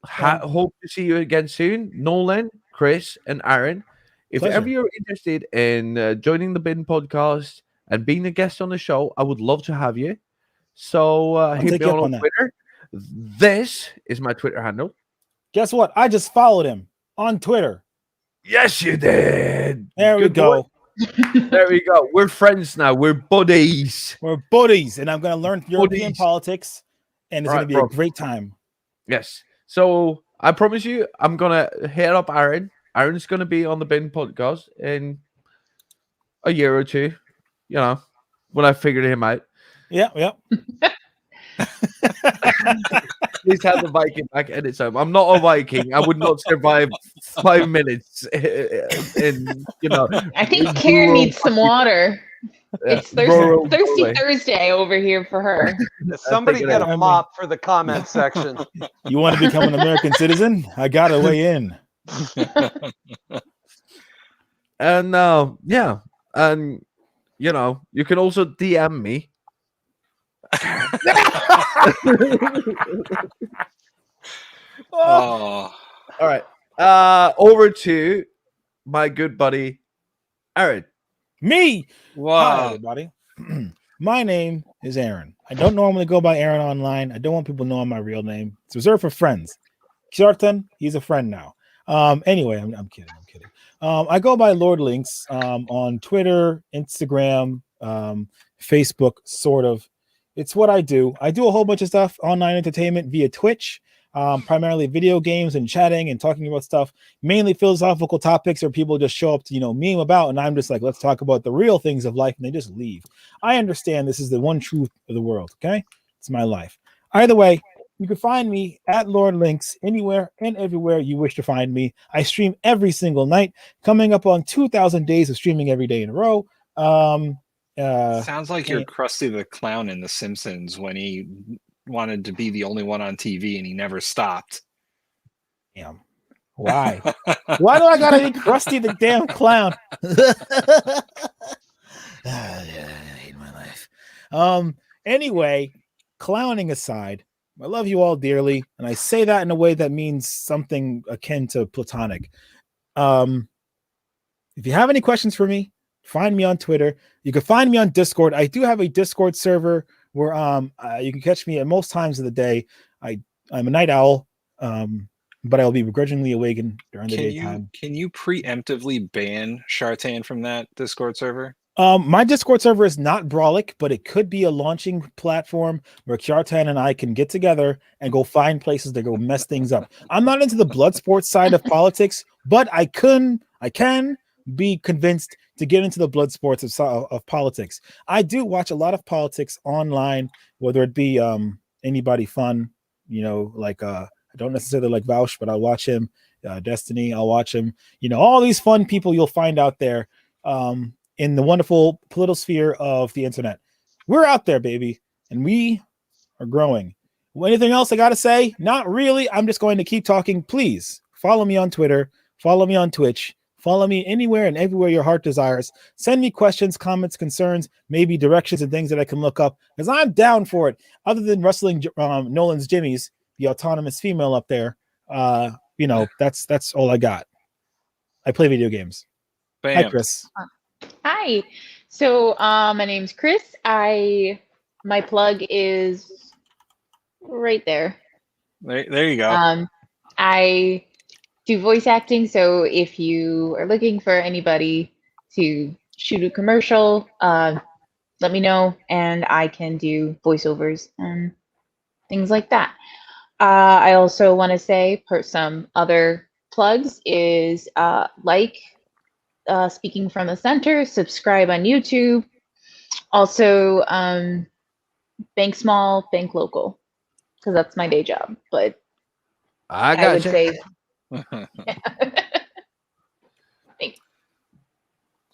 Hope to see you again soon. Nolan, Chris, and Aaron. If Pleasure. ever you're interested in joining the Bin Podcast and being a guest on the show, I would love to have you. So hit take me you up on on that. Twitter. This is my Twitter handle. Guess what? I just followed him on Twitter. Yes, you did. There we Good go. boy. There we go. We're friends now. We're buddies. We're buddies, and I'm going to learn European Buddies. politics, and it's All going to right, be bro. a great time. Yes. So I promise you, I'm gonna hit up Aaron. Aaron's gonna be on the Bin Podcast in a year or two. When I figured him out. Yeah, yeah. Please have the Viking back at its home. I'm not a Viking. I would not survive 5 minutes. I think Karen needs some water. It's rural Thirsty Norway. Thursday over here for her. Somebody thinking get of- a mop for the comment section. You want to become an American citizen? I got to weigh in. And yeah, and you can also DM me. Oh, All right. Over to my good buddy Aaron. Me. Hi, wow. everybody. My name is Aaron. I don't normally go by Aaron online. I don't want people knowing my real name. It's reserved for friends. Kjartan, he's a friend now. Anyway, I'm kidding. I go by Lord Links on Twitter, Instagram, Facebook, sort of. It's what I do. I do a whole bunch of stuff, online entertainment via Twitch, primarily video games and chatting and talking about stuff, mainly philosophical topics where people just show up to, meme about, and I'm just like, let's talk about the real things of life, and they just leave. I understand this is the one truth of the world, okay? It's my life. Either way, you can find me at Lord Links anywhere and everywhere you wish to find me. I stream every single night, coming up on 2,000 days of streaming every day in a row. Sounds like you're Krusty the Clown in The Simpsons when he wanted to be the only one on TV and he never stopped. Damn. Why? Why do I gotta be Krusty the damn clown? I hate my life. Anyway, clowning aside, I love you all dearly, and I say that in a way that means something akin to platonic. If you have any questions for me, find me on Twitter. You can find me on Discord. I do have a Discord server where you can catch me at most times of the day. I'm a night owl, but I'll be begrudgingly awakened during the daytime. Can you preemptively ban Shartan from that Discord server? My Discord server is not Brawlic, but it could be a launching platform where Kjartan and I can get together and go find places to go mess things up. I'm not into the blood sports side of politics, but I can be convinced to get into the blood sports of politics. I do watch a lot of politics online, whether it be anybody fun, like I don't necessarily like Vaush, but I'll watch him. Destiny. I'll watch him. You know, all these fun people you'll find out there in the wonderful political sphere of the internet. We're out there, baby, and we are growing. Anything else I got to say? Not really. I'm just going to keep talking. Please follow me on Twitter. Follow me on Twitch. Follow me anywhere and everywhere your heart desires. Send me questions, comments, concerns, maybe directions and things that I can look up, because I'm down for it. Other than wrestling Nolan's Jimmy's, the autonomous female up there, you know, that's all I got. I play video games. Bam. Hi, Chris. Hi. So my name's Chris. My plug is right there. There you go. I do voice acting, so if you are looking for anybody to shoot a commercial, let me know, and I can do voiceovers and things like that. I also want to say some other plugs is Speaking from the Center, subscribe on YouTube. Also, bank small, bank local, because that's my day job. But I would say. Thanks.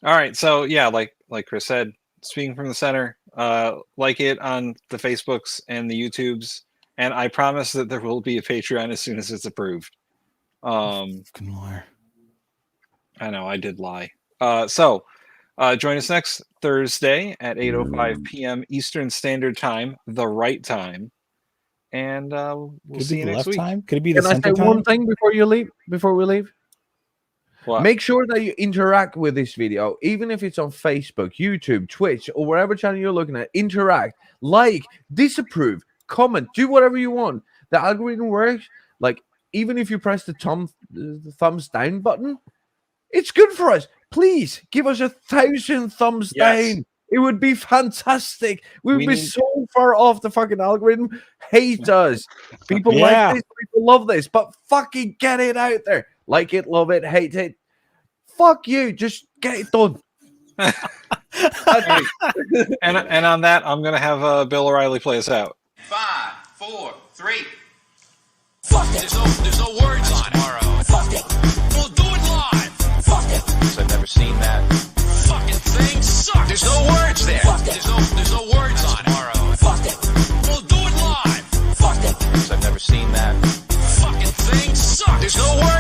All right, so yeah, like Chris said, Speaking from the Center, like it on the Facebooks and the YouTubes, and I promise that there will be a Patreon as soon as it's approved. I know I did lie. So join us next Thursday at 8:05 p.m. Eastern Standard Time, the right time. And we'll see you next week. Time? Could it be the center time? Can I say one thing before you leave? Before we leave, what? Make sure that you interact with this video, even if it's on Facebook, YouTube, Twitch, or wherever channel you're looking at. Interact, like, disapprove, comment, do whatever you want. The algorithm works. Like, even if you press the thumbs down button, it's good for us. Please give us 1,000 thumbs down. It would be fantastic. We would be so far off the fucking algorithm. Hate us. People like this. People love this. But fucking get it out there. Like it, love it, hate it. Fuck you. Just get it done. and on that, I'm going to have Bill O'Reilly play us out. 5, 4, 3. Fuck it. There's no words on it. Fuck it. We'll do it live. Fuck it. I've never seen that. Fucking thing sucks. There's no words there. Fuck it. There's no words on it. Fuck it. We'll do it live. Fuck it. I've never seen that. Fucking thing sucks. There's no words.